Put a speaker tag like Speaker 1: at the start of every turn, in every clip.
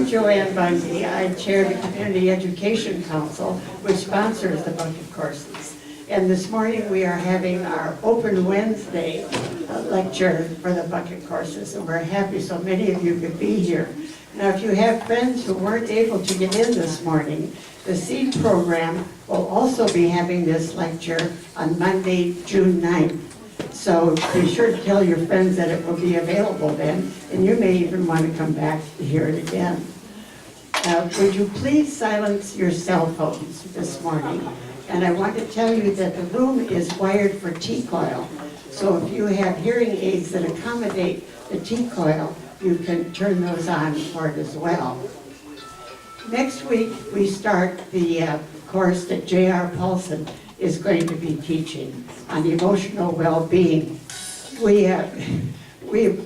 Speaker 1: I'm Joanne Bundy. I chair the Community Education Council, which sponsors the bucket courses. And this morning we are having our Open Wednesday lecture for the bucket courses. And we're happy so many of you could be here. Now, if you have friends who weren't able to get in this morning, the SEED program will also be having this lecture on Monday, June 9th. So be sure to tell your friends that it will be available then, and you may even want to come back to hear it again. Would you please silence your cell phones this morning? And I want to tell you that the room is wired for T-coil. So if you have hearing aids that accommodate the T-coil, you can turn those on for it as well. Next week, we start the course that J.R. Paulson is going to be teaching on emotional well-being. We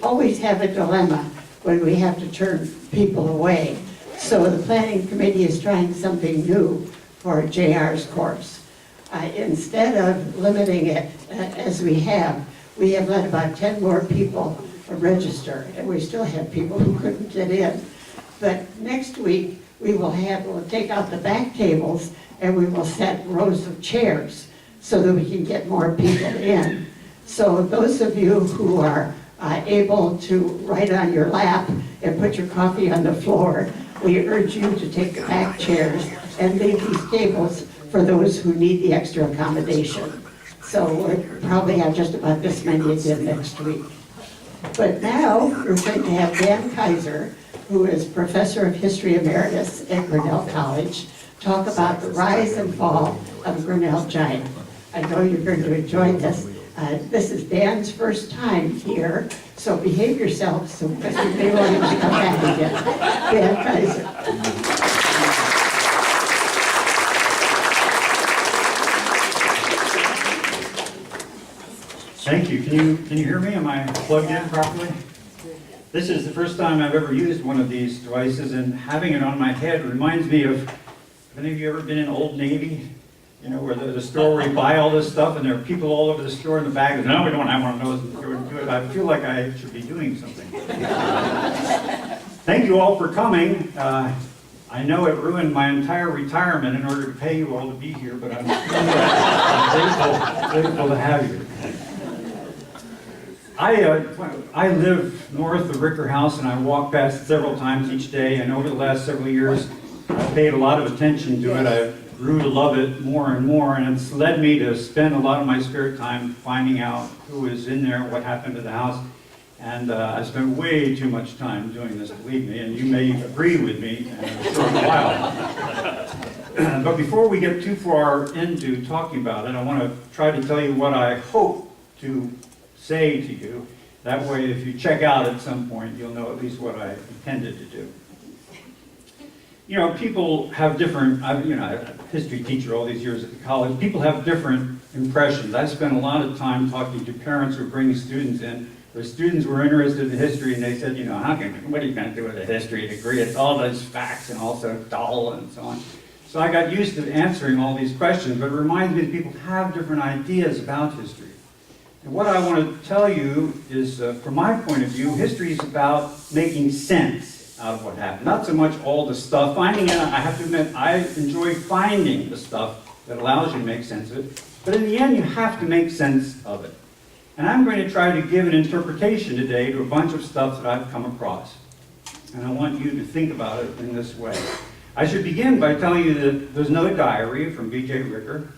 Speaker 1: always have a dilemma when we have to turn people away. So the planning committee is trying something new for JR's course. Instead of limiting it as we have let about 10 more people register, and we still have people who couldn't get in. But next week, we'll take out the back tables and we will set rows of chairs so that we can get more people in. So those of you who are able to write on your lap and put your coffee on the floor, we urge you to take the back chairs and leave these tables for those who need the extra accommodation. So we'll probably have just about this many again next week. But now we're going to have Dan Kaiser, who is Professor of History Emeritus at Grinnell College, talk about the rise and fall of Grinnell Giant. I know you're going to enjoy this. This is Dan's first time here, so behave yourself, because we may want him to come back again. Dan Kaiser.
Speaker 2: Thank you. Can you hear me? Am I plugged in properly? This is the first time I've ever used one of these devices, and having it on my head reminds me of, have any of you ever been in Old Navy? You know, where the store where you buy all this stuff and there are people all over the store in the back. No, we don't have one of those. I feel like I should be doing something. Thank you all for coming. I know it ruined my entire retirement in order to pay you all to be here, but I'm grateful to have you. I live north of Ricker House, and I walk past it several times each day, and over the last several years I've paid a lot of attention to it. I grew to love it more and more, and it's led me to spend a lot of my spare time finding out who is in there, what happened to the house, and I spent way too much time doing this, believe me, and you may agree with me in a short while. But before we get too far into talking about it, I want to try to tell you what I hope to say to you. That way, if you check out at some point, you'll know at least what I intended to do. You know, people have different, I'm a history teacher all these years at the college. People have different impressions. I spent a lot of time talking to parents who bring students in, where students were interested in history, and they said, you know, what are you going to do with a history degree? It's all those facts and also dull and so on. So I got used to answering all these questions, but it reminds me that people have different ideas about history. And what I want to tell you is, from my point of view, history is about making sense out of what happened. Not so much all the stuff. Finding it, I have to admit, I enjoy finding the stuff that allows you to make sense of it. But in the end, you have to make sense of it. And I'm going to try to give an interpretation today to a bunch of stuff that I've come across. And I want you to think about it in this way. I should begin by telling you that there's no diary from B.J. Ricker.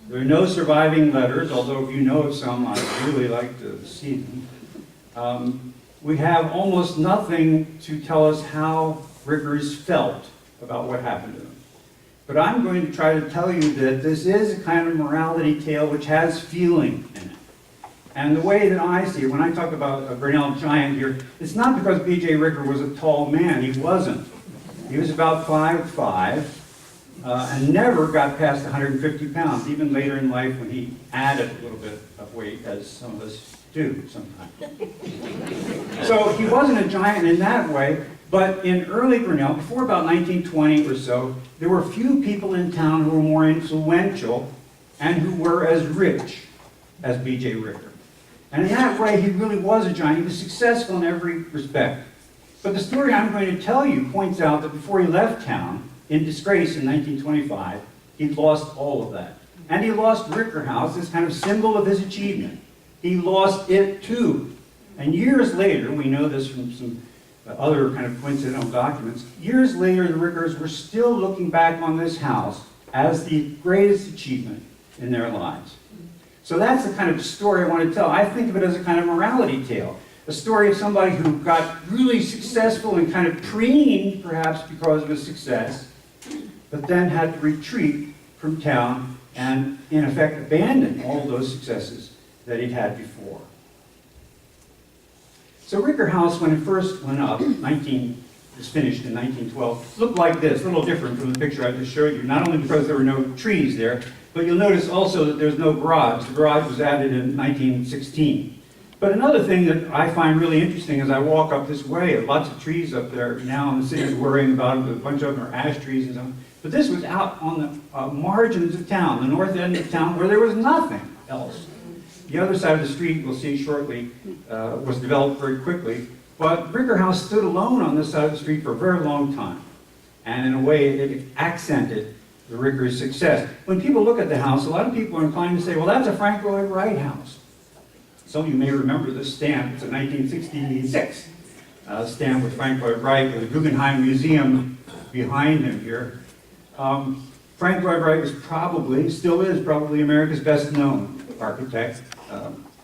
Speaker 2: There are no surviving letters, although if you know of some, I'd really like to see them. We have almost nothing to tell us how Rickers felt about what happened to them. But I'm going to try to tell you that this is a kind of morality tale which has feeling in it. And the way that I see it, when I talk about a Grinnell Giant here, it's not because B.J. Ricker was a tall man. He wasn't. He was about 5'5", and never got past 150 pounds, even later in life when he added a little bit of weight, as some of us do sometimes. So he wasn't a giant in that way, but in early Grinnell, before about 1920 or so, there were few people in town who were more influential and who were as rich as B.J. Ricker. And in that way, he really was a giant. He was successful in every respect. But the story I'm going to tell you points out that before he left town, in disgrace in 1925, he lost all of that. And he lost Ricker House, this kind of symbol of his achievement. He lost it too. And years later, we know this from some other kind of coincidental documents, years later the Rickers were still looking back on this house as the greatest achievement in their lives. So that's the kind of story I want to tell. I think of it as a kind of morality tale. A story of somebody who got really successful and kind of preened, perhaps because of his success, but then had to retreat from town and, in effect, abandon all those successes that he'd had before. So Ricker House, when it first went up, was finished in 1912, looked like this, a little different from the picture I just showed you, not only because there were no trees there, but you'll notice also that there's no garage. The garage was added in 1916. But another thing that I find really interesting as I walk up this way, lots of trees up there now, and the city's worrying about them, a bunch of them are ash trees and so on. But this was out on the margins of town, the north end of town, where there was nothing else. The other side of the street, we'll see shortly, was developed very quickly. But Ricker House stood alone on this side of the street for a very long time. And in a way, it accented the Rickers' success. When people look at the house, a lot of people are inclined to say, well, that's a Frank Lloyd Wright house. Some of you may remember this stamp. It's a 1966 stamp with Frank Lloyd Wright with the Guggenheim Museum behind him here. Frank Lloyd Wright was probably, still is probably America's best known architect,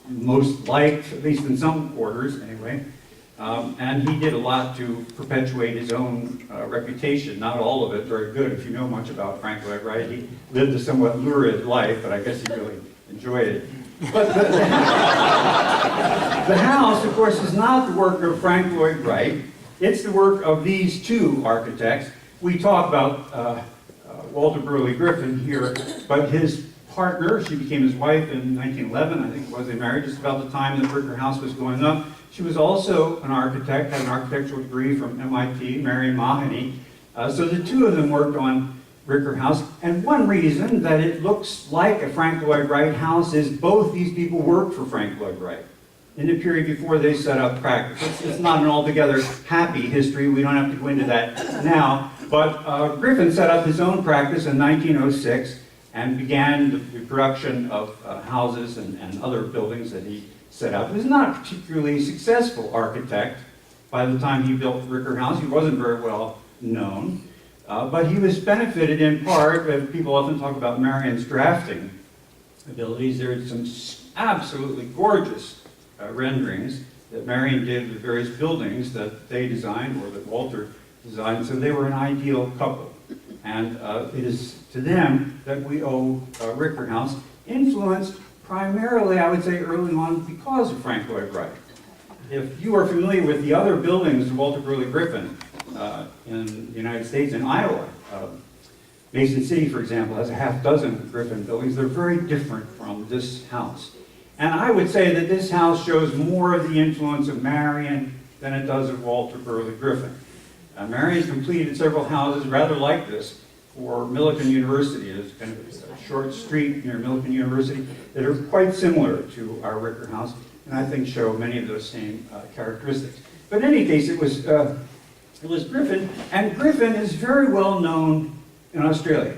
Speaker 2: most liked, at least in some quarters anyway. And he did a lot to perpetuate his own reputation, not all of it very good. If you know much about Frank Lloyd Wright, he lived a somewhat lurid life, but I guess he really enjoyed it. But the house, of course, is not the work of Frank Lloyd Wright. It's the work of these two architects. We talk about Walter Burley Griffin here, but his partner, she became his wife in 1911, I think it was, they married just about the time that Ricker House was going up. She was also an architect, had an architectural degree from MIT, Marion Mahoney. So the two of them worked on Ricker House. And one reason that it looks like a Frank Lloyd Wright house is both these people worked for Frank Lloyd Wright in the period before they set up practice. It's not an altogether happy history. We don't have to go into that now. But Griffin set up his own practice in 1906 and began the production of houses and other buildings that he set up. He was not a particularly successful architect by the time he built Ricker House. He wasn't very well known. But he was benefited in part, people often talk about Marion's drafting abilities. There are some absolutely gorgeous renderings that Marion did with various buildings that they designed or that Walter designed. So they were an ideal couple. And it is to them that we owe Ricker House, influenced primarily, I would say, early on because of Frank Lloyd Wright. If you are familiar with the other buildings of Walter Burley Griffin in the United States, in Iowa, Mason City, for example, has a half dozen Griffin buildings. They're very different from this house. And I would say that this house shows more of the influence of Marion than it does of Walter Burley Griffin. Marion's completed several houses rather like this for Millikan University. There's kind of a short street near Millikan University that are quite similar to our Ricker House, and I think show many of those same characteristics. But in any case, it was Griffin, and Griffin is very well known in Australia.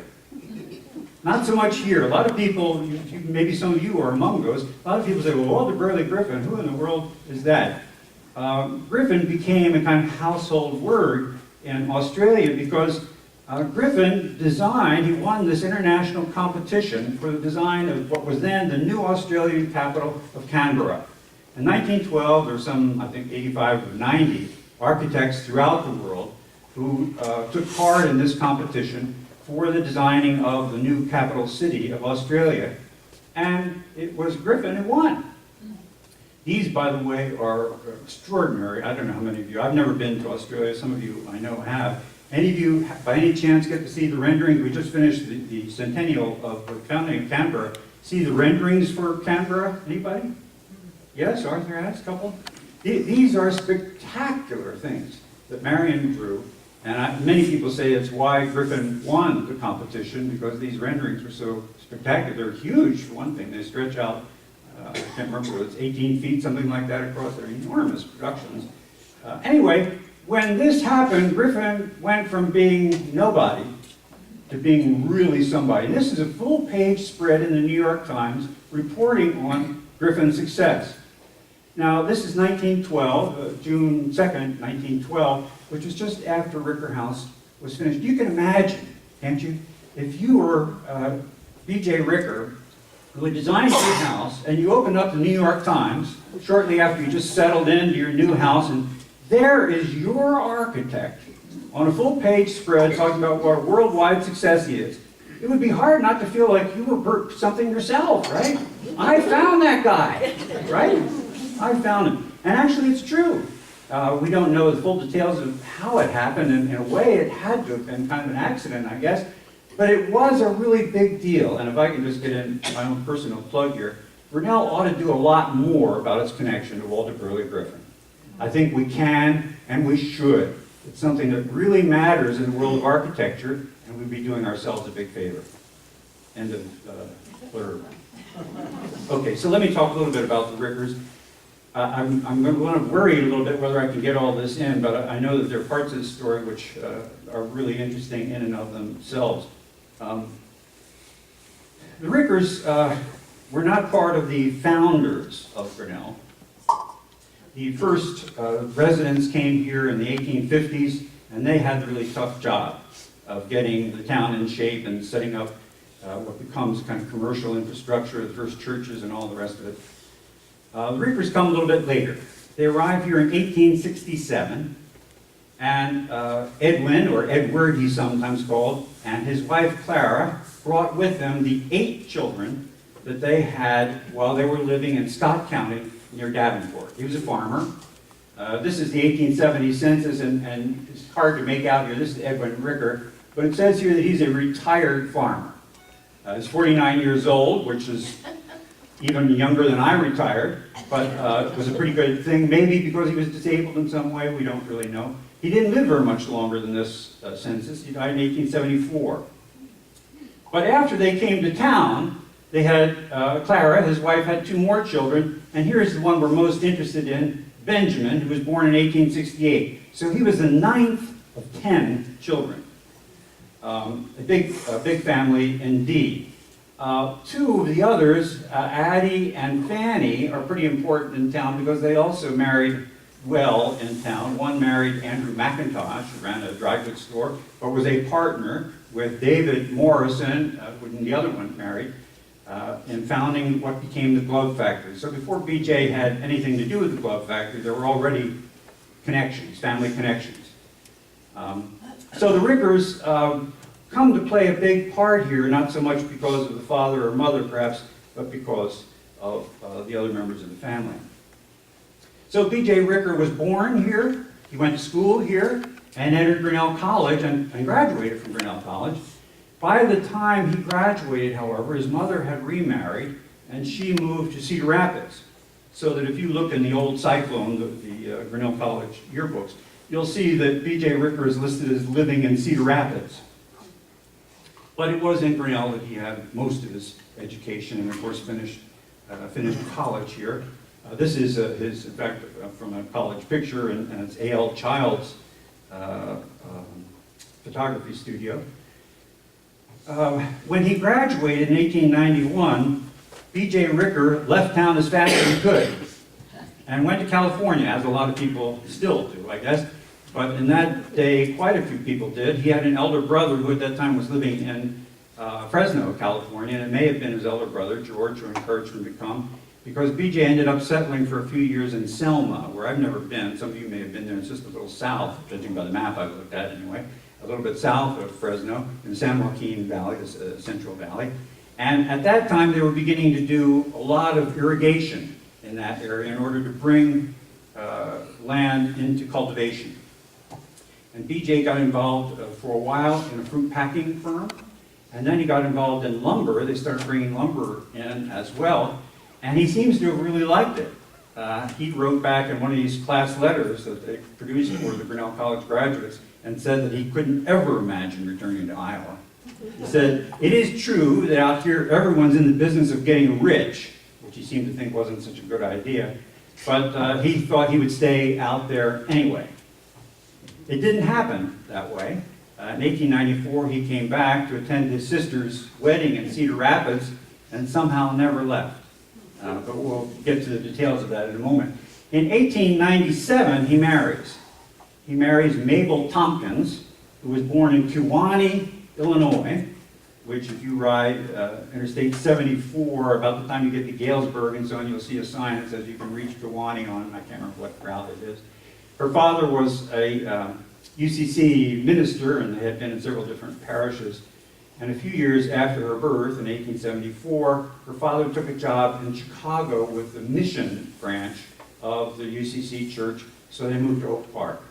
Speaker 2: Not so much here. A lot of people, maybe some of you are among those, a lot of people say, well, Walter Burley Griffin, who in the world is that? Griffin became a kind of household word in Australia because Griffin designed, he won this international competition for the design of what was then the new Australian capital of Canberra. In 1912, there were some, I think, 85 or 90 architects throughout the world who took part in this competition for the designing of the new capital city of Australia. And it was Griffin who won. These, by the way, are extraordinary. I don't know how many of you, I've never been to Australia, some of you I know have. Any of you, by any chance, get to see the renderings? We just finished the centennial of the founding of Canberra. See the renderings for Canberra? Anybody? Yes, Arthur has a couple? These are spectacular things that Marion drew. And many people say it's why Griffin won the competition, because these renderings were so spectacular. They're huge, for one thing. They stretch out, I can't remember, it's 18 feet, something like that across. They're enormous productions. Anyway, when this happened, Griffin went from being nobody to being really somebody. This is a full-page spread in the New York Times reporting on Griffin's success. Now, this is 1912, June 2nd, 1912, which was just after Ricker House was finished. You can imagine, can't you, if you were B.J. Ricker, who had designed your house, and you opened up the New York Times shortly after you just settled into your new house, and there is your architect on a full-page spread talking about what a worldwide success he is. It would be hard not to feel like you were something yourself, right? I found that guy, right? I found him. And actually, it's true. We don't know the full details of how it happened, and in a way, it had to have been kind of an accident, I guess. But it was a really big deal. And if I can just get in my own personal plug here, Grinnell ought to do a lot more about its connection to Walter Burley Griffin. I think we can and we should. It's something that really matters in the world of architecture, and we'd be doing ourselves a big favor. End of blurb. Okay, so let me talk a little bit about the Rickers. I'm going to worry a little bit whether I can get all this in, but I know that there are parts of the story which are really interesting in and of themselves. The Rickers were not part of the founders of Grinnell. The first residents came here in the 1850s, and they had the really tough job of getting the town in shape and setting up what becomes kind of commercial infrastructure, the first churches and all the rest of it. The Rickers come a little bit later. They arrived here in 1867, and Edwin, or Edward he's sometimes called, and his wife Clara brought with them the 8 children that they had while they were living in Scott County near Davenport. He was a farmer. This is the 1870 census, and it's hard to make out here. This is Edwin Ricker, but it says here that he's a retired farmer. He's 49 years old, which is even younger than I retired, but it was a pretty good thing. Maybe because he was disabled in some way, we don't really know. He didn't live very much longer than this census. He died in 1874. But after they came to town, they had Clara, his wife, had 2 more children, and here's the one we're most interested in, Benjamin, who was born in 1868. So he was the 9th of 10 children. A big family indeed. 2 of the others, Addie and Fanny, are pretty important in town because they also married well in town. One married Andrew McIntosh, who ran a dry goods store, but was a partner with David Morrison, when the other one married, in founding what became the glove factory. So before BJ had anything to do with the glove factory, there were already connections, family connections. So the Rickers come to play a big part here, not so much because of the father or mother perhaps, but because of the other members of the family. So B.J. Ricker was born here, he went to school here, and entered Grinnell College and graduated from Grinnell College. By the time he graduated, however, his mother had remarried, and she moved to Cedar Rapids. So that if you look in the old Cyclone, the Grinnell College yearbooks, you'll see that B.J. Ricker is listed as living in Cedar Rapids. But it was in Grinnell that he had most of his education, and of course finished college here. This is his, in fact, from a college picture, and it's A.L. Child's photography studio. When he graduated in 1891, B.J. Ricker left town as fast as he could and went to California, as a lot of people still do, I guess. But in that day, quite a few people did. He had an elder brother who at that time was living in Fresno, California, and it may have been his elder brother, George, who encouraged him to come, because BJ ended up settling for a few years in Selma, where I've never been. Some of you may have been there. It's just a little south, judging by the map I've looked at anyway, a little bit south of Fresno, in the San Joaquin Valley, the Central Valley. And at that time, they were beginning to do a lot of irrigation in that area in order to bring land into cultivation. And BJ got involved for a while in a fruit packing firm, and then he got involved in lumber. They started bringing lumber in as well, and he seems to have really liked it. He wrote back in one of these class letters that they produced for the Grinnell College graduates and said that he couldn't ever imagine returning to Iowa. He said, "It is true that out here everyone's in the business of getting rich," which he seemed to think wasn't such a good idea, but he thought he would stay out there anyway. It didn't happen that way. In 1894, he came back to attend his sister's wedding in Cedar Rapids and somehow never left. But we'll get to the details of that in a moment. In 1897, he marries. He marries Mabel Tompkins, who was born in Kewanee, Illinois, which if you ride Interstate 74, about the time you get to Galesburg and so on, you'll see a sign that says you can reach Kewanee on, I can't remember what route it is. Her father was a UCC minister, and they had been in several different parishes. And a few years after her birth, in 1874, her father took a job in Chicago with the mission branch of the UCC church, so they moved to Oak Park.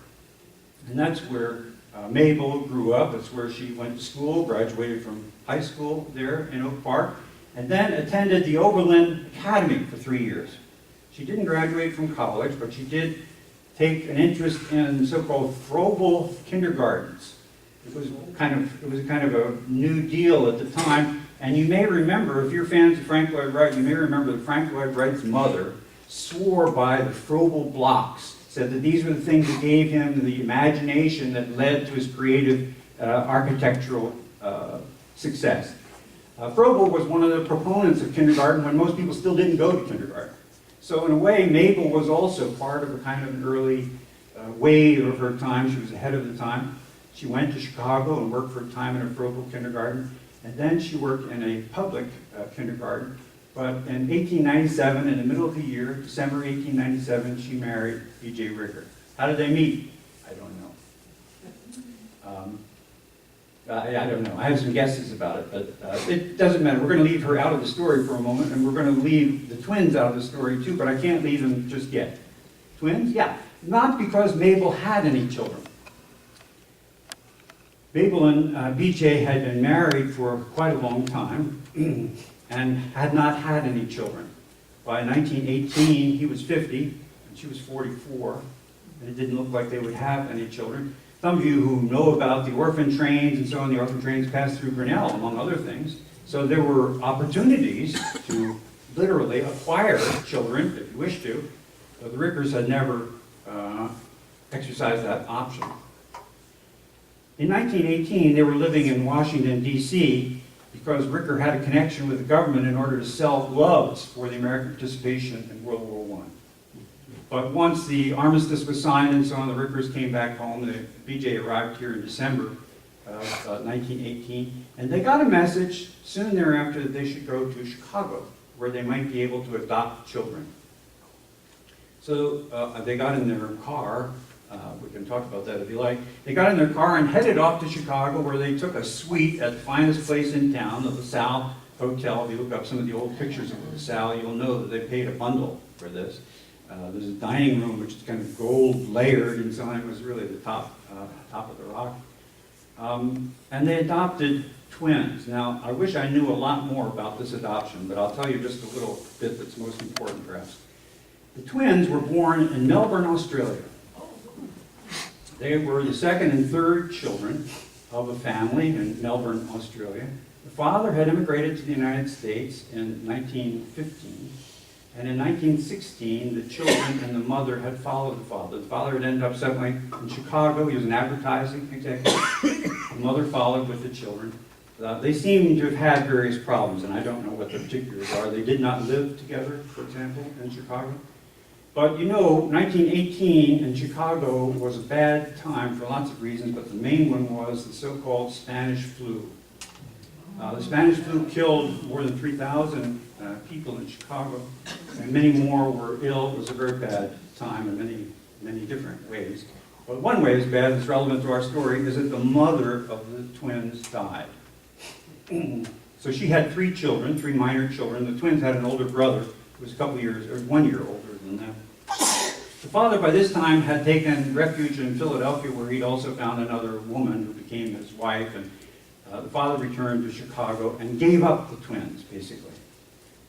Speaker 2: And that's where Mabel grew up. That's where she went to school, graduated from high school there in Oak Park, and then attended the Oberlin Academy for 3 years. She didn't graduate from college, but she did take an interest in so-called Froebel kindergartens. It was kind of a new deal at the time, and you may remember, if you're fans of Frank Lloyd Wright, you may remember that Frank Lloyd Wright's mother swore by the Froebel blocks, said that these were the things that gave him the imagination that led to his creative architectural success. Froebel was one of the proponents of kindergarten when most people still didn't go to kindergarten. So in a way, Mabel was also part of a kind of an early wave of her time. She was ahead of the time. She went to Chicago and worked for a time in a Froebel kindergarten, and then she worked in a public kindergarten. But in 1897, in the middle of the year, December 1897, she married B.J. Ricker. How did they meet? I don't know. I don't know. I have some guesses about it, but it doesn't matter. We're going to leave her out of the story for a moment, and we're going to leave the twins out of the story too, but I can't leave them just yet. Twins? Yeah. Not because Mabel had any children. Mabel and B.J. had been married for quite a long time and had not had any children. By 1918, he was 50, and she was 44, and it didn't look like they would have any children. Some of you who know about the orphan trains and so on, the orphan trains passed through Grinnell, among other things. So there were opportunities to literally acquire children, if you wish to. But the Rickers had never exercised that option. In 1918, they were living in Washington, D.C., because Ricker had a connection with the government in order to sell gloves for the American participation in World War I. But once the armistice was signed and so on, the Rickers came back home. B.J. arrived here in December of 1918, and they got a message soon thereafter that they should go to Chicago, where they might be able to adopt children. So they got in their car. We can talk about that if you like. They got in their car and headed off to Chicago, where they took a suite at the finest place in town, the LaSalle Hotel. If you look up some of the old pictures of LaSalle, you'll know that they paid a bundle for this. There's a dining room which is kind of gold layered and so on. It was really the top of the rock. And they adopted twins. Now, I wish I knew a lot more about this adoption, but I'll tell you just a little bit that's most important perhaps. The twins were born in Melbourne, Australia. They were the second and third children of a family in Melbourne, Australia. The father had immigrated to the United States in 1915, and in 1916, the children and the mother had followed the father. The father had ended up settling in Chicago. He was an advertising executive. The mother followed with the children. They seem to have had various problems, and I don't know what the particulars are. They did not live together, for example, in Chicago. But you know, 1918 in Chicago was a bad time for lots of reasons, but the main one was the so-called Spanish flu. The Spanish flu killed more than 3,000 people in Chicago, and many more were ill. It was a very bad time in many, many different ways. But one way it's bad, that's relevant to our story, is that the mother of the twins died. So she had 3 children, 3 minor children. The twins had an older brother who was a couple years, or 1 year older than them. The father, by this time, had taken refuge in Philadelphia, where he'd also found another woman who became his wife, and the father returned to Chicago and gave up the twins, basically.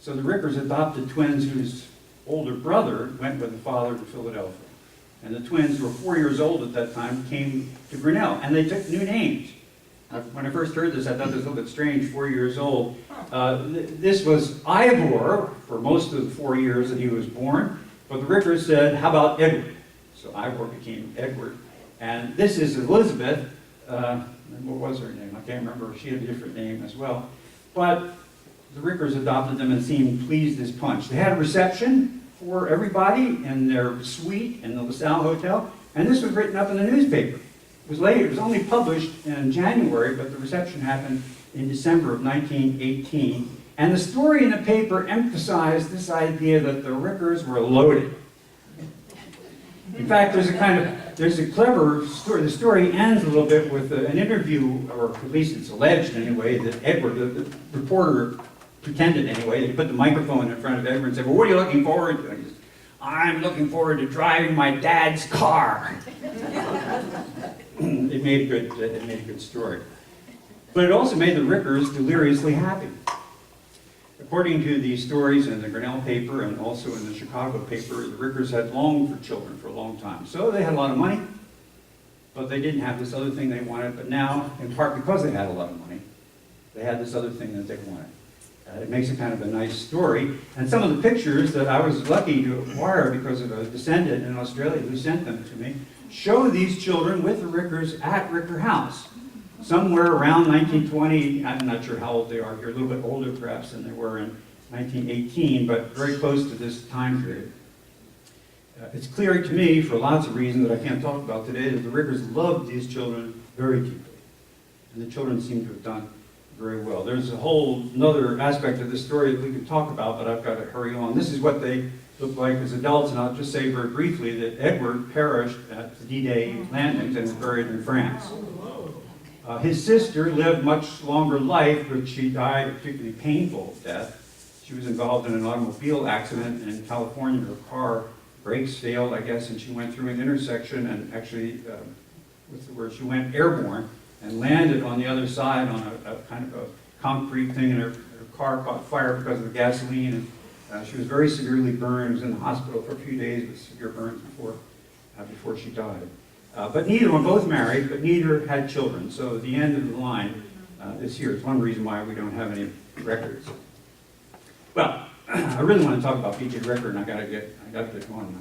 Speaker 2: So the Rickers adopted twins whose older brother went with the father to Philadelphia. And the twins, who were 4 years old at that time, came to Grinnell, and they took new names. When I first heard this, I thought this was a little bit strange, 4 years old. This was Ivor for most of the 4 years that he was born, but the Rickers said, how about Edward? So Ivor became Edward. And this is Elizabeth, what was her name? I can't remember, she had a different name as well. But the Rickers adopted them and seemed pleased as punch. They had a reception for everybody in their suite in the LaSalle Hotel, and this was written up in the newspaper. It was late, it was only published in January, but the reception happened in December of 1918. And the story in the paper emphasized this idea that the Rickers were loaded. In fact, there's a clever story. The story ends a little bit with an interview, or at least it's alleged anyway, that Edward, the reporter, pretended anyway, that he put the microphone in front of Edward and said, well, what are you looking forward to? And he said, I'm looking forward to driving my dad's car. It made a good story. But it also made the Rickers deliriously happy. According to the stories in the Grinnell paper and also in the Chicago paper, the Rickers had longed for children for a long time. So they had a lot of money, but they didn't have this other thing they wanted. But now, in part because they had a lot of money, they had this other thing that they wanted. It makes it kind of a nice story. And some of the pictures that I was lucky to acquire because of a descendant in Australia who sent them to me show these children with the Rickers at Ricker House. Somewhere around 1920, I'm not sure how old they are here, a little bit older perhaps than they were in 1918, but very close to this time period. It's clear to me, for lots of reasons that I can't talk about today, that the Rickers loved these children very deeply. And the children seem to have done very well. There's a whole another aspect of this story that we could talk about, but I've got to hurry on. This is what they looked like as adults, and I'll just say very briefly that Edward perished at the D-Day landings and was buried in France. His sister lived much longer life, but she died a particularly painful death. She was involved in an automobile accident in California. Her car brakes failed, I guess, and she went through an intersection and actually, she went airborne and landed on the other side on a kind of a concrete thing, and her car caught fire because of the gasoline, and she was very severely burned. Was in the hospital for a few days with severe burns before she died. But neither were both married, but neither had children. So the end of the line is here. It's one reason why we don't have any records. Well, I really want to talk about B.J. Ricker, and I got to get going now.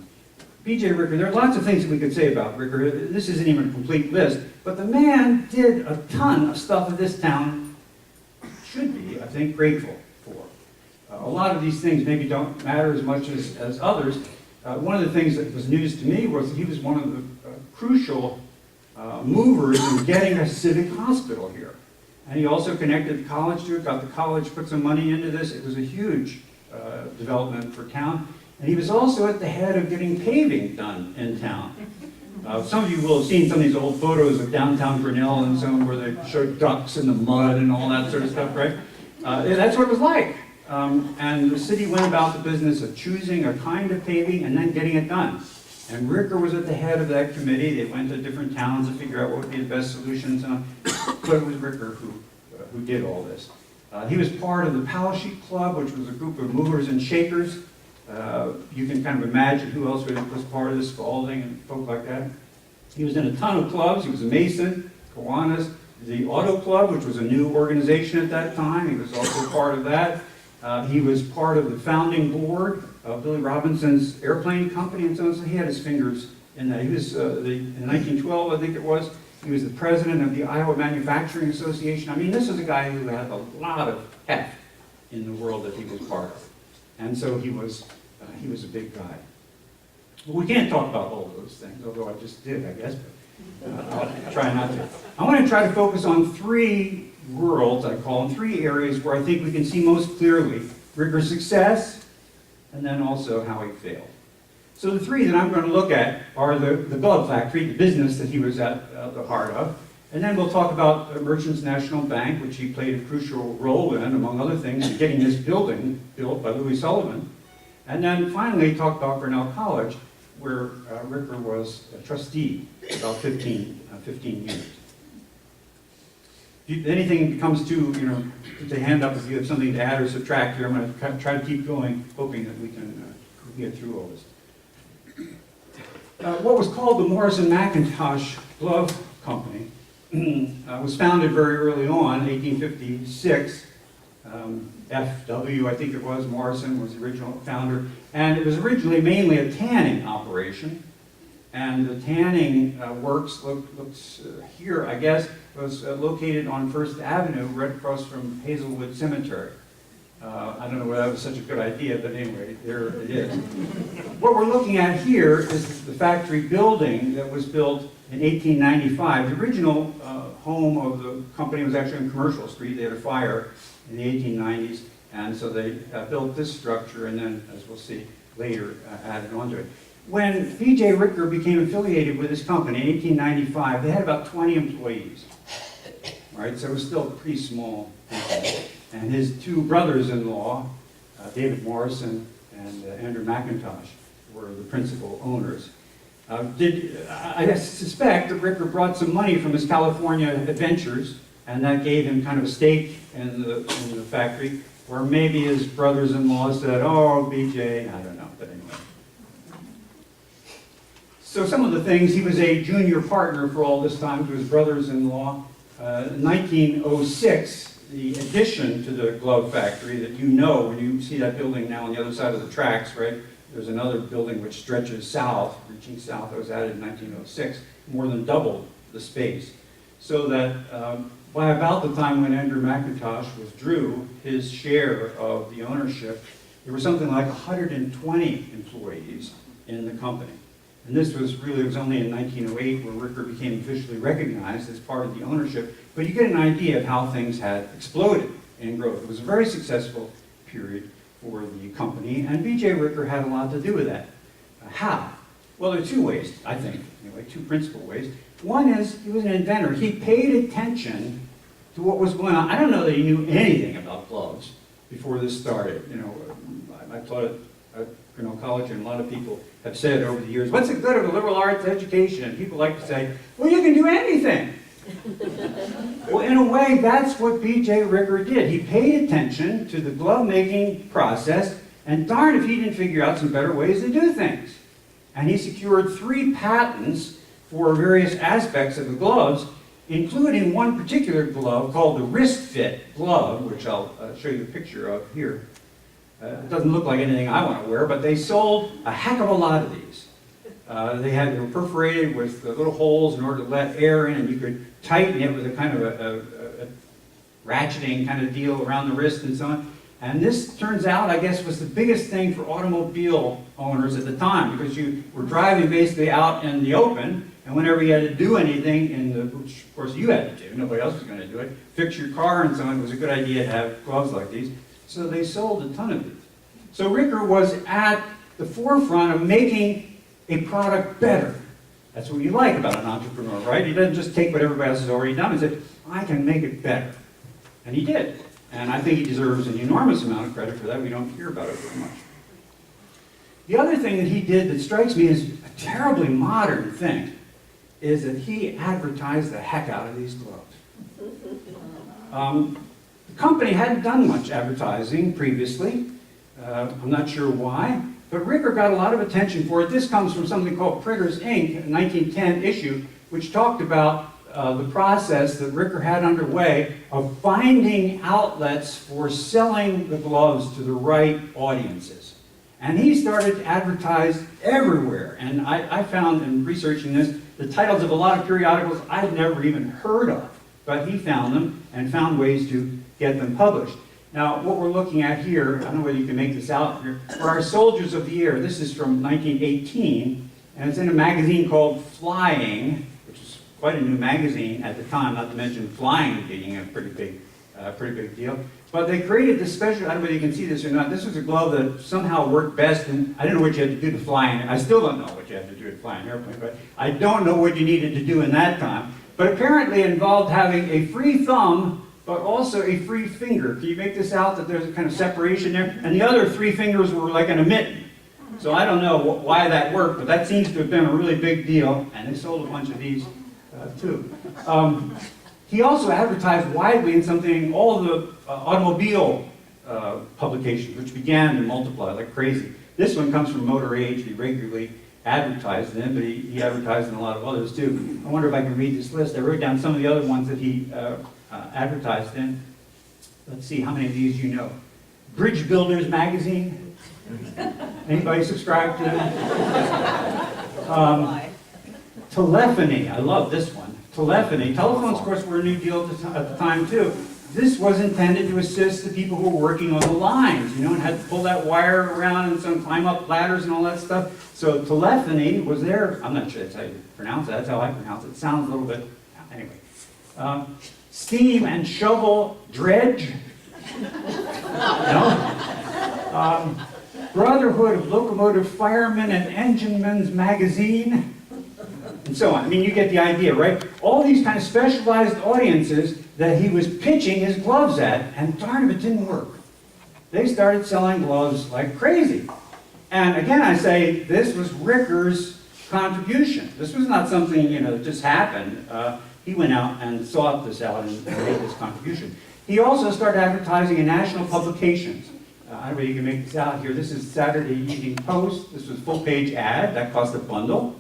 Speaker 2: B.J. Ricker, there are lots of things that we could say about Ricker. This isn't even a complete list, but the man did a ton of stuff that this town should be, I think, grateful for. A lot of these things maybe don't matter as much as others. One of the things that was news to me was that he was one of the crucial movers in getting a civic hospital here. And he also connected the college to it, got the college, put some money into this. It was a huge development for town. And he was also at the head of getting paving done in town. Some of you will have seen some of these old photos of downtown Grinnell and some where they showed ducks in the mud and all that sort of stuff, right? That's what it was like. And the city went about the business of choosing a kind of paving and then getting it done. And Ricker was at the head of that committee. They went to different towns to figure out what would be the best solutions, but it was Ricker who did all this. He was part of the Powell Sheet Club, which was a group of movers and shakers. You can kind of imagine who else was part of this, Spalding and folk like that. He was in a ton of clubs. He was a Mason, Kiwanis, the Auto Club, which was a new organization at that time. He was also part of that. He was part of the founding board of Billy Robinson's airplane company, and so he had his fingers in that. He was, in 1912, I think it was, he was the president of the Iowa Manufacturing Association. I mean, this is a guy who had a lot of heft in the world that he was part of. And so he was a big guy. But we can't talk about all those things, although I just did, I guess, but I'll try not to. I want to try to focus on three worlds, I call them, three areas where I think we can see most clearly Ricker's success, and then also how he failed. So the three that I'm going to look at are the glove factory, the business that he was at the heart of, and then we'll talk about Merchants National Bank, which he played a crucial role in, among other things, in getting this building built by Louis Sullivan, and then finally talk about Grinnell College, where Ricker was a trustee about 15 years. If anything comes to, put the hand up if you have something to add or subtract here. I'm going to try to keep going, hoping that we can get through all this. What was called the Morrison McIntosh Glove Company was founded very early on, 1856. F.W., I think it was, Morrison was the original founder. And it was originally mainly a tanning operation. And the tanning works looks here, I guess, was located on First Avenue, right across from Hazelwood Cemetery. I don't know whether that was such a good idea, but anyway, there it is. What we're looking at here is the factory building that was built in 1895. The original home of the company was actually on Commercial Street. They had a fire in the 1890s, and so they built this structure, and then, as we'll see later, added onto it. When B.J. Ricker became affiliated with this company in 1895, they had about 20 employees, right? So it was still a pretty small company. And his two brothers-in-law, David Morrison and Andrew McIntosh, were the principal owners. I suspect that Ricker brought some money from his California adventures, and that gave him kind of a stake in the factory, or maybe his brothers-in-law said, oh, BJ, I don't know, but anyway. So some of the things, he was a junior partner for all this time to his brothers-in-law. In 1906, the addition to the glove factory that you know when you see that building now on the other side of the tracks, right? There's another building which stretches south, reaching south, that was added in 1906, more than doubled the space. So that by about the time when Andrew McIntosh withdrew his share of the ownership, there were something like 120 employees in the company. And this was really, it was only in 1908 where Ricker became officially recognized as part of the ownership. But you get an idea of how things had exploded in growth. It was a very successful period for the company, and B.J. Ricker had a lot to do with that. How? Well, there are two ways, I think, anyway, two principal ways. One is he was an inventor. He paid attention to what was going on. I don't know that he knew anything about gloves before this started. You know, I taught at Grinnell College, and a lot of people have said over the years, what's the good of a liberal arts education? And people like to say, well, you can do anything. Well, in a way, that's what B.J. Ricker did. He paid attention to the glove-making process, and darn if he didn't figure out some better ways to do things. And he secured 3 patents for various aspects of the gloves, including one particular glove called the wrist fit glove, which I'll show you a picture of here. It doesn't look like anything I want to wear, but they sold a heck of a lot of these. They were perforated with little holes in order to let air in, and you could tighten it with a kind of a ratcheting kind of deal around the wrist and so on. And this turns out, I guess, was the biggest thing for automobile owners at the time, because you were driving basically out in the open, and whenever you had to do anything, which of course you had to do, nobody else was going to do it, fix your car and so on, it was a good idea to have gloves like these. So they sold a ton of these. So Ricker was at the forefront of making a product better. That's what you like about an entrepreneur, right? He doesn't just take what everybody else has already done and say, I can make it better. And he did. And I think he deserves an enormous amount of credit for that. We don't hear about it very much. The other thing that he did that strikes me as a terribly modern thing is that he advertised the heck out of these gloves. The company hadn't done much advertising previously. I'm not sure why, but Ricker got a lot of attention for it. This comes from something called Printers, Inc., a 1910 issue, which talked about the process that Ricker had underway of finding outlets for selling the gloves to the right audiences. And he started to advertise everywhere. And I found in researching this, the titles of a lot of periodicals I'd never even heard of. But he found them and found ways to get them published. Now, what we're looking at here, I don't know whether you can make this out here, for our Soldiers of the Year. This is from 1918, and it's in a magazine called Flying, which is quite a new magazine at the time, not to mention flying being a pretty big deal. But they created this special, I don't know whether you can see this or not, this was a glove that somehow worked best, and I didn't know what you had to do to fly in, I still don't know what you have to do to fly an airplane, but I don't know what you needed to do in that time. But apparently it involved having a free thumb, but also a free finger. Can you make this out that there's a kind of separation there? And the other 3 fingers were like in a mitten. So I don't know why that worked, but that seems to have been a really big deal, and they sold a bunch of these too. He also advertised widely in something, all the automobile publications, which began to multiply like crazy. This one comes from Motor Age. He regularly advertised in it, but he advertised in a lot of others too. I wonder if I can read this list. I wrote down some of the other ones that he advertised in. Let's see how many of these you know. Bridge Builders Magazine. Anybody subscribe to that? telephony, I love this one. Telephony. Telephones, of course, were a new deal at the time, too. This was intended to assist the people who were working on the lines, and had to pull that wire around and some climb up ladders and all that stuff. So telephony was there. I'm not sure that's how you pronounce it. That's how I pronounce it. It sounds a little bit, anyway. Steam and shovel dredge. No? Brotherhood of Locomotive Firemen and Enginemen's Magazine, and so on. I mean, you get the idea, right? All these kind of specialized audiences that he was pitching his gloves at, and darn if it didn't work. They started selling gloves like crazy. And again, I say, this was Ricker's contribution. This was not something, that just happened. He went out and sought this out and made this contribution. He also started advertising in national publications. I don't know if you can make this out here. This is Saturday Evening Post. This was a full-page ad. That cost a bundle.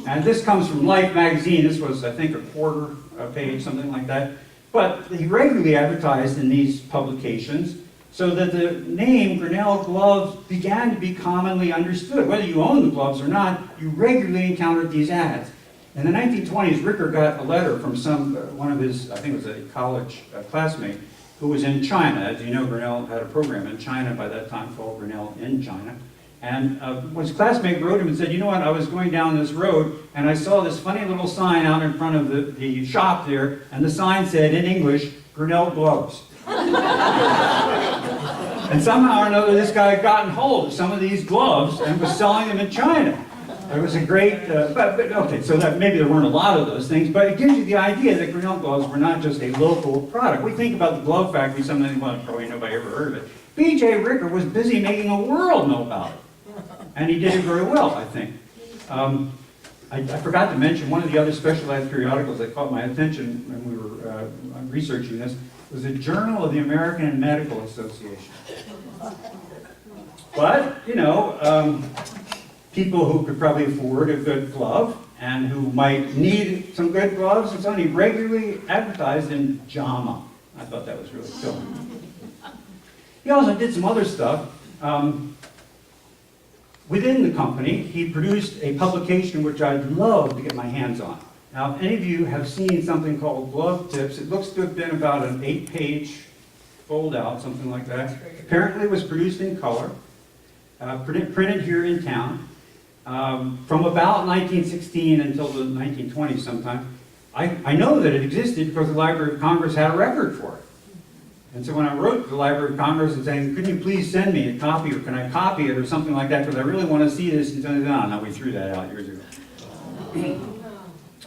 Speaker 2: And this comes from Life magazine. This was, I think, a quarter page, something like that. But he regularly advertised in these publications so that the name Grinnell Gloves began to be commonly understood. Whether you owned the gloves or not, you regularly encountered these ads. In the 1920s, Ricker got a letter from one of his, I think it was a college classmate, who was in China. As you know, Grinnell had a program in China by that time called Grinnell in China. And his classmate wrote him and said, you know what, I was going down this road and I saw this funny little sign out in front of the shop there, and the sign said in English, Grinnell Gloves. And somehow or another, this guy had gotten hold of some of these gloves and was selling them in China. It was a great, okay, so that maybe there weren't a lot of those things, but it gives you the idea that Grinnell gloves were not just a local product. We think about the glove factory, something, well, probably nobody ever heard of it. B.J. Ricker was busy making the world know about it. And he did it very well, I think. I forgot to mention one of the other specialized periodicals that caught my attention when we were researching this was the Journal of the American Medical Association. But, people who could probably afford a good glove and who might need some good gloves and so on, he regularly advertised in JAMA. I thought that was really cool. He also did some other stuff. Within the company, he produced a publication which I'd love to get my hands on. Now, if any of you have seen something called Glove Tips, it looks to have been about an 8-page fold-out, something like that. Apparently it was produced in color, printed here in town, from about 1916 until the 1920s sometime. I know that it existed because the Library of Congress had a record for it. And so when I wrote to the Library of Congress and saying, could you please send me a copy, or can I copy it, or something like that, because I really want to see this, and no, we threw that out years ago.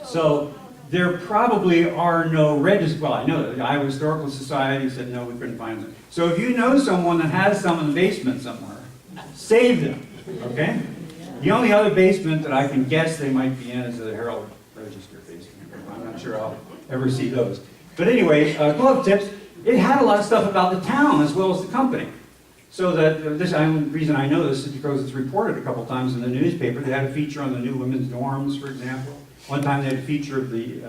Speaker 2: So there probably are no registers. Well, I know that the Iowa Historical Society said no, we couldn't find them. So if you know someone that has some in the basement somewhere, save them, okay? The only other basement that I can guess they might be in is the Herald Register basement. I'm not sure I'll ever see those. But anyway, Glove Tips. It had a lot of stuff about the town as well as the company. So that the reason I know this is because it's reported a couple times in the newspaper. They had a feature on the new women's dorms, for example. One time they had a feature of the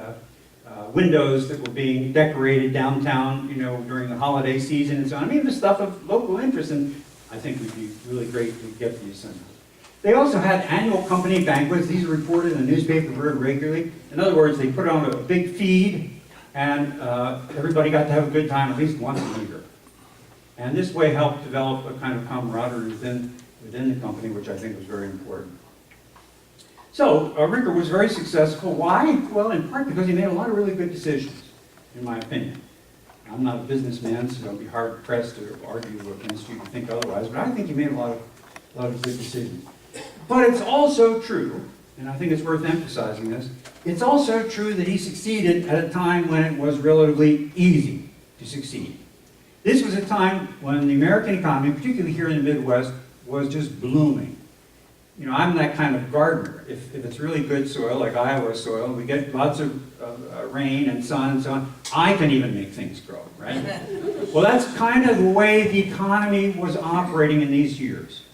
Speaker 2: windows that were being decorated downtown, during the holiday season and so on. I mean, the stuff of local interest, and I think it would be really great to get these things. They also had annual company banquets. These are reported in the newspaper very regularly. In other words, they put on a big feed, and everybody got to have a good time at least once a year. And this way helped develop a kind of camaraderie within the company, which I think was very important. So Ricker was very successful. Why? Well, in part because he made a lot of really good decisions, in my opinion. I'm not a businessman, so I'll be hard-pressed to argue against you to think otherwise, but I think he made a lot of good decisions. But it's also true, and I think it's worth emphasizing this, it's also true that he succeeded at a time when it was relatively easy to succeed. This was a time when the American economy, particularly here in the Midwest, was just blooming. I'm that kind of gardener. If it's really good soil, like Iowa soil, we get lots of rain and sun and so on, I can even make things grow, right? Well, that's kind of the way the economy was operating in these years.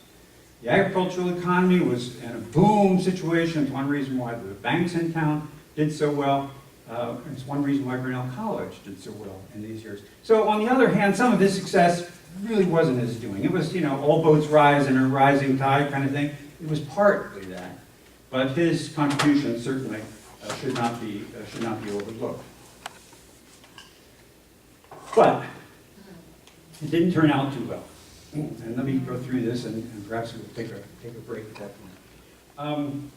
Speaker 2: The agricultural economy was in a boom situation. It's one reason why the banks in town did so well. It's one reason why Grinnell College did so well in these years. So on the other hand, some of his success really wasn't his doing. It was, all boats rise in a rising tide kind of thing. It was partly that. But his contribution certainly should not be overlooked. But it didn't turn out too well. And let me go through this, and perhaps we'll take a break at that point.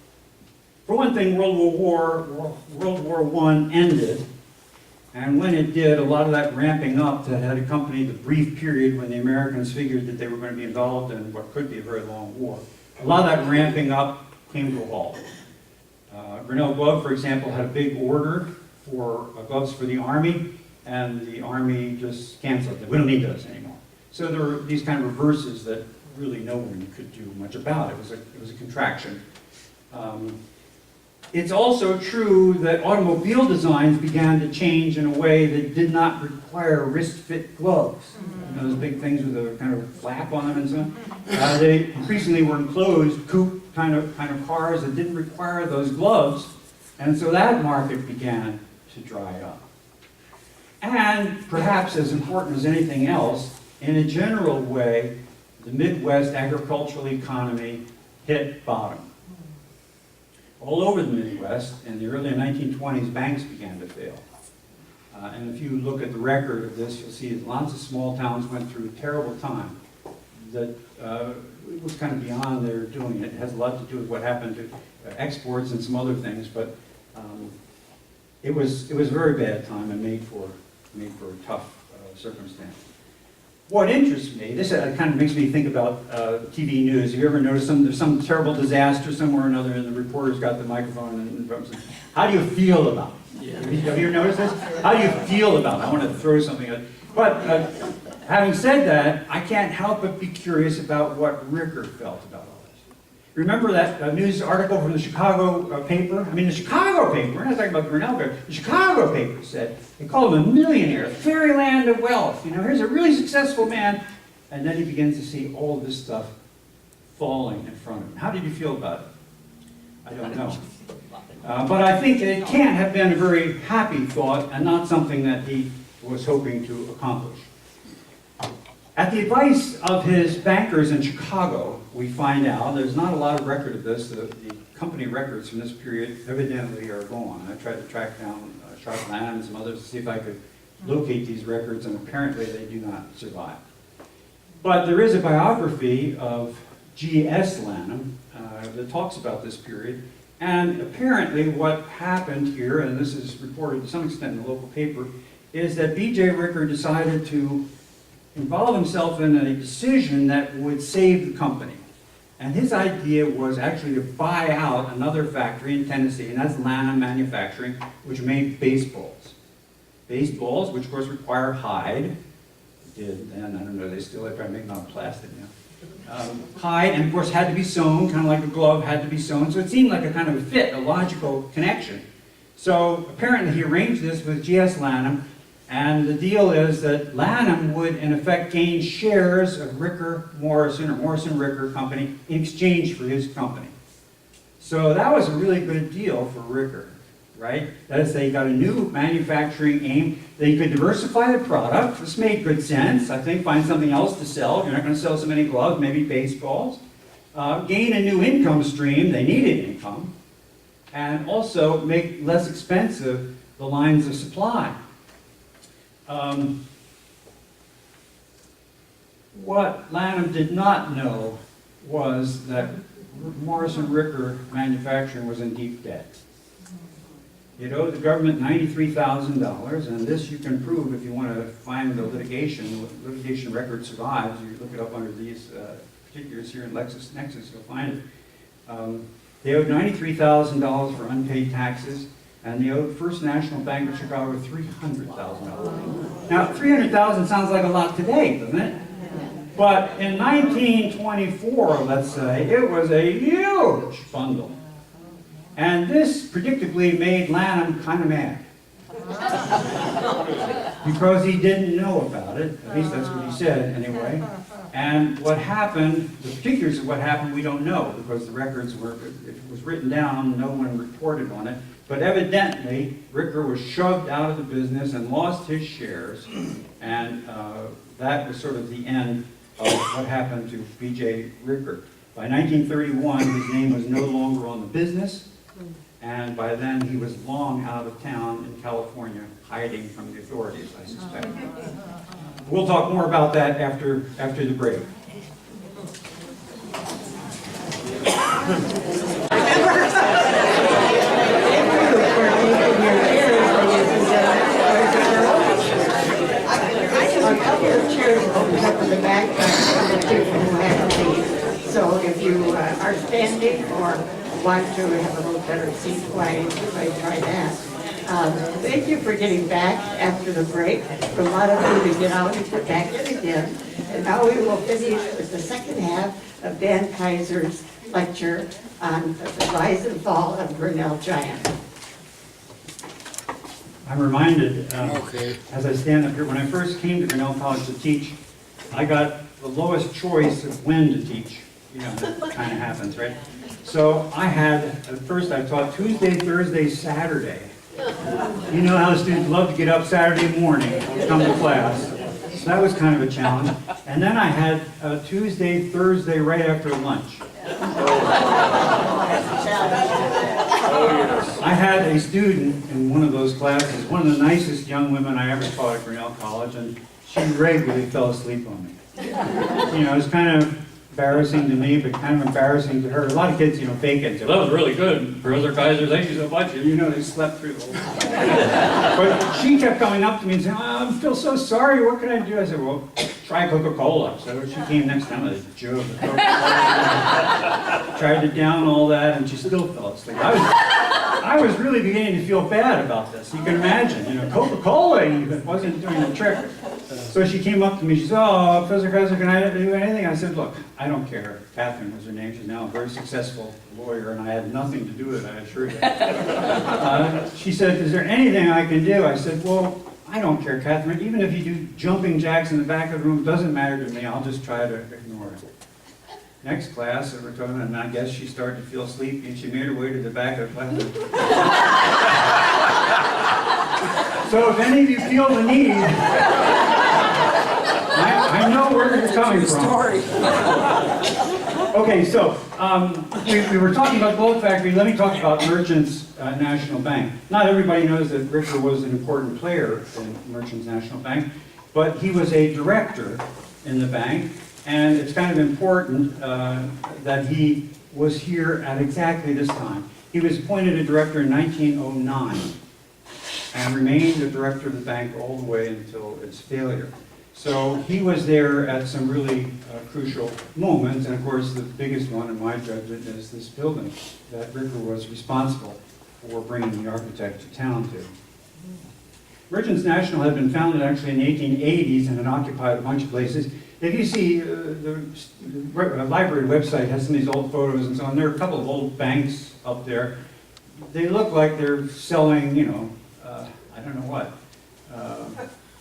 Speaker 2: For one thing, World War I ended, and when it did, a lot of that ramping up that had accompanied the brief period when the Americans figured that they were going to be involved in what could be a very long war, a lot of that ramping up came to a halt. Grinnell Glove, for example, had a big order for gloves for the Army, and the Army just canceled it. We don't need those anymore. So there were these kind of reverses that really no one could do much about. It was a contraction. It's also true that automobile designs began to change in a way that did not require wrist-fit gloves. You know, those big things with a kind of flap on them and so on. They increasingly were enclosed coupe kind of cars that didn't require those gloves, and so that market began to dry up. And perhaps as important as anything else, in a general way, the Midwest agricultural economy hit bottom. All over the Midwest, in the early 1920s, banks began to fail. And if you look at the record of this, you'll see that lots of small towns went through a terrible time that it was kind of beyond their doing it. It has a lot to do with what happened to exports and some other things, but it was a very bad time and made for a tough circumstance. What interests me, this kind of makes me think about TV news. Have you ever noticed there's some terrible disaster somewhere or another, and the reporter's got the microphone and how do you feel about it? Yeah. Have you ever noticed this? How do you feel about it? I want to throw something at it. But having said that, I can't help but be curious about what Ricker felt about all this. Remember that news article from the Chicago paper? I mean, the Chicago paper, we're not talking about Grinnell paper, the Chicago paper said, they called him a millionaire, fairyland of wealth. You know, here's a really successful man. And then he begins to see all this stuff falling in front of him. How did you feel about it? I don't know. But I think it can't have been a very happy thought and not something that he was hoping to accomplish. At the advice of his bankers in Chicago, we find out, there's not a lot of record of this, the company records from this period evidently are gone. I tried to track down Lannom and some others to see if I could locate these records, and apparently they do not survive. But there is a biography of G.S. Lannom that talks about this period, and apparently what happened here, and this is reported to some extent in the local paper, is that B.J. Ricker decided to involve himself in a decision that would save the company. And his idea was actually to buy out another factory in Tennessee, and that's Lannom Manufacturing, which made baseballs. Baseballs, which of course require hide. Did then, I don't know, they still probably make them out of plastic now. Hide, and of course had to be sewn, kind of like a glove had to be sewn. So it seemed like a kind of a fit, a logical connection. So apparently he arranged this with G.S. Lannom, and the deal is that Lannom would, in effect, gain shares of Ricker Morrison, or Morrison-Ricker Company, in exchange for his company. So that was a really good deal for Ricker, right? That is, they got a new manufacturing aim. They could diversify the product. This made good sense. I think find something else to sell. You're not going to sell so many gloves, maybe baseballs. Gain a new income stream. They needed income. And also make less expensive the lines of supply. What Lannom did not know was that Morrison-Ricker Manufacturing was in deep debt. It owed the government $93,000, and this you can prove if you want to find the litigation. The litigation record survives. You look it up under these particulars here in LexisNexis, you'll find it. They owed $93,000 for unpaid taxes, and they owed First National Bank of Chicago $300,000. Now, $300,000 sounds like a lot today, doesn't it? But in 1924, let's say, it was a huge bundle. And this predictably made Lannom kind of mad. Because he didn't know about it, at least that's what he said anyway. And what happened, the particulars of what happened, we don't know, because the records were, if it was written down, no one reported on it. But evidently, Ricker was shoved out of the business and lost his shares, and that was sort of the end of what happened to B.J. Ricker. By 1931, his name was no longer on the business, and by then he was long out of town in California, hiding from the authorities, I suspect. We'll talk more about that after the break.
Speaker 1: A couple of chairs open up in the back for the people who have to leave. So if you are standing or want to have a little better seat, why try that. Thank you for getting back after the break. For a lot of you to get out and get back in again. And now we will finish with the second half of Dan Kaiser's lecture on the rise and fall of Grinnell Giant.
Speaker 2: I'm reminded, as I stand up here, when I first came to Grinnell College to teach, I got the lowest choice of when to teach. You know, that kind of happens, right? So I had, at first I taught Tuesday, Thursday, Saturday. You know how the students love to get up Saturday morning to come to class. So that was kind of a challenge. And then I had Tuesday, Thursday, right after lunch. I had a student in one of those classes, one of the nicest young women I ever taught at Grinnell College, and she regularly fell asleep on me. You know, it was kind of embarrassing to me, but kind of embarrassing to her. A lot of kids, you know, fake it. So, that was really good, Professor Kaiser, thank you so much. And you know, they slept through the whole time. But she kept coming up to me and saying, oh, I feel so sorry, what can I do? I said, well, try Coca-Cola. So she came next time with a jug of Coca-Cola. Tried to down all that, and she still fell asleep. I was really beginning to feel bad about this. You can imagine, you know, Coca-Cola even wasn't doing the trick. So she came up to me, she said, oh, Professor Kaiser, can I do anything? I said, look, I don't care. Catherine was her name. She's now a very successful lawyer, and I had nothing to do with it, I assure you. She said, is there anything I can do? I said, well, I don't care, Catherine. Even if you do jumping jacks in the back of the room, it doesn't matter to me. I'll just try to ignore it. Next class, we're talking, and I guess she started to feel sleepy, and she made her way to the back of the class. So if any of you feel the need, I know where you're coming from. Okay, so we were talking about Gold Factory. Let me talk about Merchants National Bank. Not everybody knows that Ricker was an important player in Merchants National Bank, but he was a director in the bank. And it's kind of important that he was here at exactly this time. He was appointed a director in 1909 and remained a director of the bank all the way until its failure. So he was there at some really crucial moments, and of course the biggest one in my judgment is this building that Ricker was responsible for bringing the architect to town to. Merchants National had been founded actually in the 1880s and had occupied a bunch of places. If you see, the library website has some of these old photos and so on. There are a couple of old banks up there. They look like they're selling, you know, I don't know what,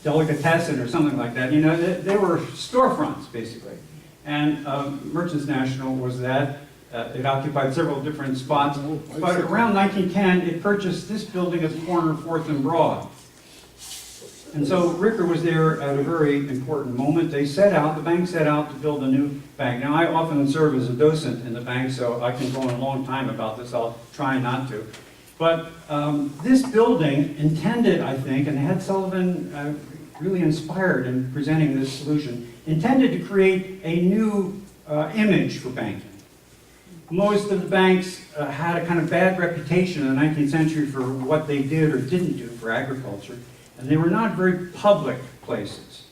Speaker 2: delicatessen or something like that. You know, they were storefronts, basically. And Merchants National was that. It occupied several different spots. But around 1910, it purchased this building at the corner of 4th and Broad. And so Ricker was there at a very important moment. The bank set out to build a new bank. Now, I often serve as a docent in the bank, so I can go on a long time about this. I'll try not to. But this building intended, I think, and Ed Sullivan really inspired in presenting this solution, intended to create a new image for banking. Most of the banks had a kind of bad reputation in the 19th century for what they did or didn't do for agriculture. And they were not very public places.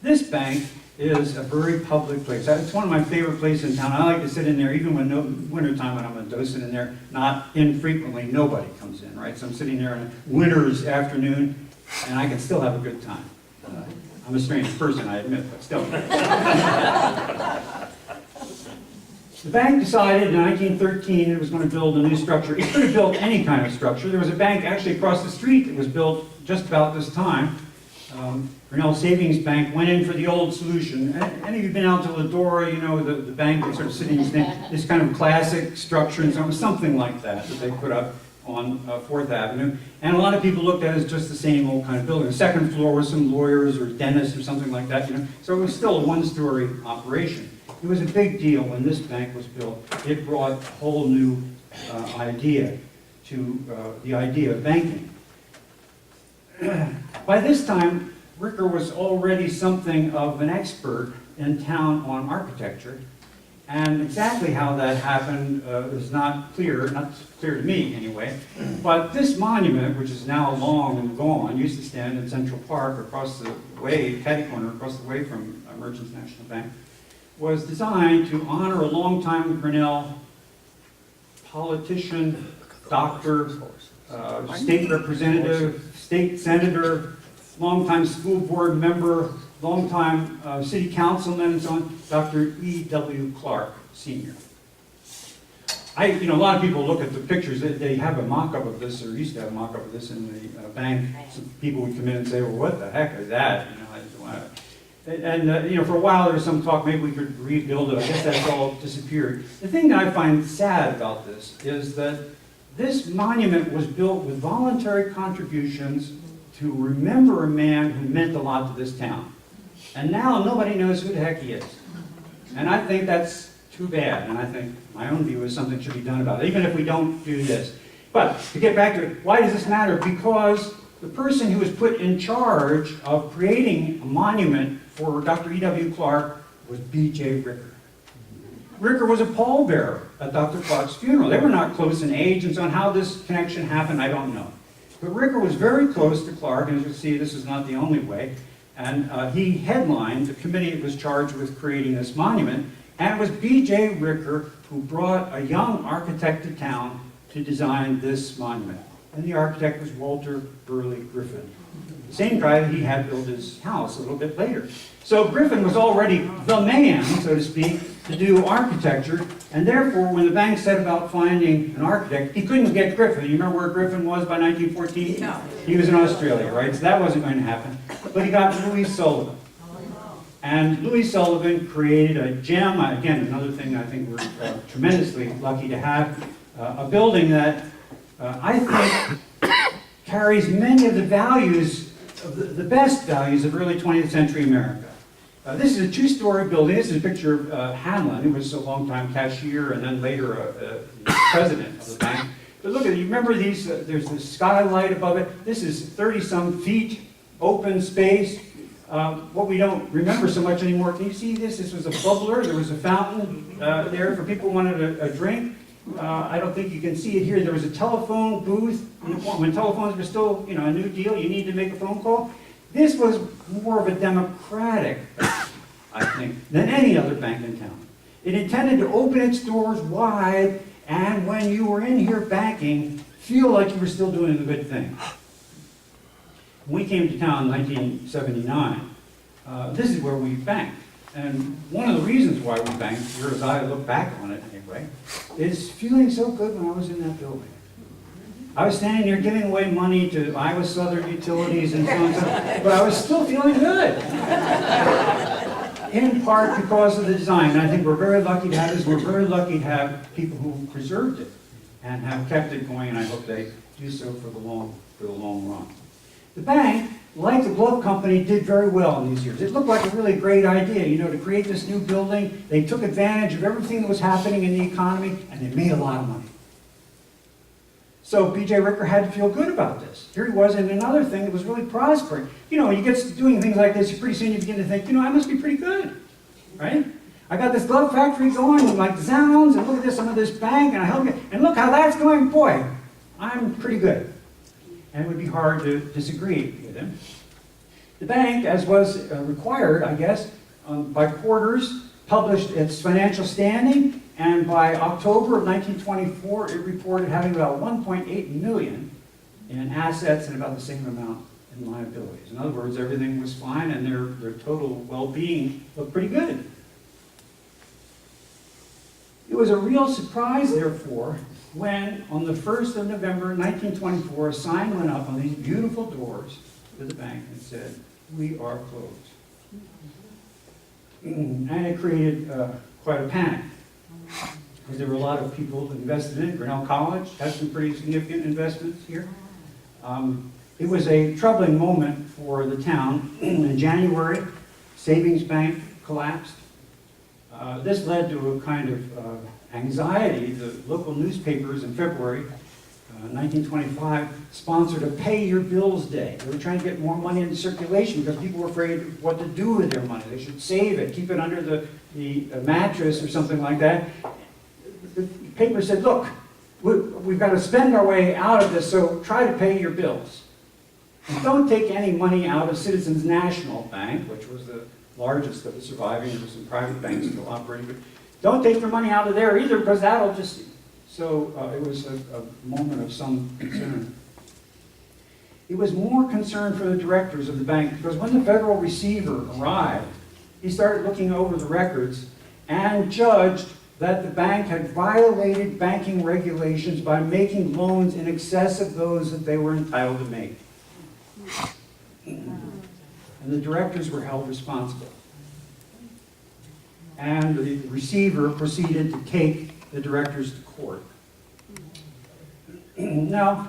Speaker 2: This bank is a very public place. It's one of my favorite places in town. I like to sit in there even when wintertime when I'm a docent in there. Not infrequently, nobody comes in, right? So I'm sitting there on a winter's afternoon, and I can still have a good time. I'm a strange person, I admit, but still. The bank decided in 1913 it was going to build a new structure. It could have built any kind of structure. There was a bank actually across the street that was built just about this time. Grinnell Savings Bank went in for the old solution. Any of you been out to Ladora, you know, the bank that's sort of sitting in this kind of classic structure and something like that they put up on 4th Avenue. And a lot of people looked at it as just the same old kind of building. The second floor was some lawyers or dentists or something like that, you know. So it was still a one-story operation. It was a big deal when this bank was built. It brought a whole new idea. to the idea of banking. By this time, Ricker was already something of an expert in town on architecture, and exactly how that happened is not clear to me anyway. But this monument, which is now long and gone, used to stand in Central Park across the way, catty corner across the way from Merchants National Bank, was designed to honor a longtime Grinnell politician, doctor, state representative, state senator, longtime school board member, longtime city councilman, and so on, Dr. E.W. Clark, Sr. A lot of people look at the pictures. They have a mock-up of this, or used to have a mock-up of this in the bank. Some people would come in and say, "Well, what the heck is that?" For a while there was some talk maybe we could rebuild it. I guess that's all disappeared. The thing that I find sad about this is that this monument was built with voluntary contributions to remember a man who meant a lot to this town. And now nobody knows who the heck he is. And I think that's too bad. And I think my own view is something should be done about it, even if we don't do this. But to get back to it, why does this matter? Because the person who was put in charge of creating a monument for Dr. E.W. Clark was B.J. Ricker. Ricker was a pallbearer at Dr. Clark's funeral. They were not close in age, and so on how this connection happened, I don't know. But Ricker was very close to Clark, and as you'll see, this is not the only way. And he headlined the committee that was charged with creating this monument, and it was B.J. Ricker who brought a young architect to town to design this monument. And the architect was Walter Burley Griffin, the same guy that he had built his house a little bit later. So Griffin was already the man, so to speak, to do architecture, and therefore when the bank set about finding an architect, he couldn't get Griffin. You remember where Griffin was by 1914?
Speaker 3: No.
Speaker 2: He was in Australia, right? So that wasn't going to happen. But he got Louis Sullivan. And Louis Sullivan created a gem, again, another thing I think we're tremendously lucky to have, a building that I think carries many of the values, of the best values of early 20th century America. This is a two-story building. This is a picture of Hanlon, who was a long-time cashier and then later president of the bank. But look at it. You remember these? There's the skylight above it. This is 30-some feet open space. What we don't remember so much anymore. Can you see this? This was a bubbler. There was a fountain there for people who wanted a drink. I don't think you can see it here. There was a telephone booth. When telephones were still, a new deal, you need to make a phone call. This was more of a democratic, I think, than any other bank in town. It intended to open its doors wide, and when you were in here banking, feel like you were still doing a good thing. When we came to town in 1979, this is where we banked. And one of the reasons why we banked, here as I look back on it anyway, is feeling so good when I was in that building. I was standing there giving away money to Iowa Southern Utilities and so on, but I was still feeling good. In part because of the design. And I think we're very lucky to have this. We're very lucky to have people who preserved it and have kept it going, and I hope they do so for the long run. The bank, like the glove company, did very well in these years. It looked like a really great idea, to create this new building. They took advantage of everything that was happening in the economy, and they made a lot of money. So B.J. Ricker had to feel good about this. Here he was in another thing that was really prospering. When you get to doing things like this, pretty soon you begin to think, I must be pretty good, right? I got this glove factory going, like zounds, and look at this, I'm at this bank, and I help you, and look how that's going, boy, I'm pretty good. And it would be hard to disagree with him. The bank, as was required, I guess, by quarters, published its financial standing, and by October of 1924, it reported having about $1.8 million in assets and about the same amount in liabilities. In other words, everything was fine, and their total well-being looked pretty good. It was a real surprise, therefore, when on the 1st of November 1924, a sign went up on these beautiful doors to the bank and said, "We are closed." And it created quite a panic, because there were a lot of people invested in it. Grinnell College had some pretty significant investments here. It was a troubling moment for the town. In January, Savings Bank collapsed. This led to a kind of anxiety. The local newspapers in February 1925, sponsored a Pay Your Bills Day. They were trying to get more money into circulation because people were afraid of what to do with their money. They should save it, keep it under the mattress or something like that. The paper said, look, we've got to spend our way out of this, so try to pay your bills. And don't take any money out of Citizens National Bank, which was the largest of the surviving. There were some private banks still operating, but don't take their money out of there either, because that'll just... So it was a moment of some concern. It was more concern for the directors of the bank, because when the federal receiver arrived, he started looking over the records and judged that the bank had violated banking regulations by making loans in excess of those that they were entitled to make. And the directors were held responsible. And the receiver proceeded to take the directors to court. Now,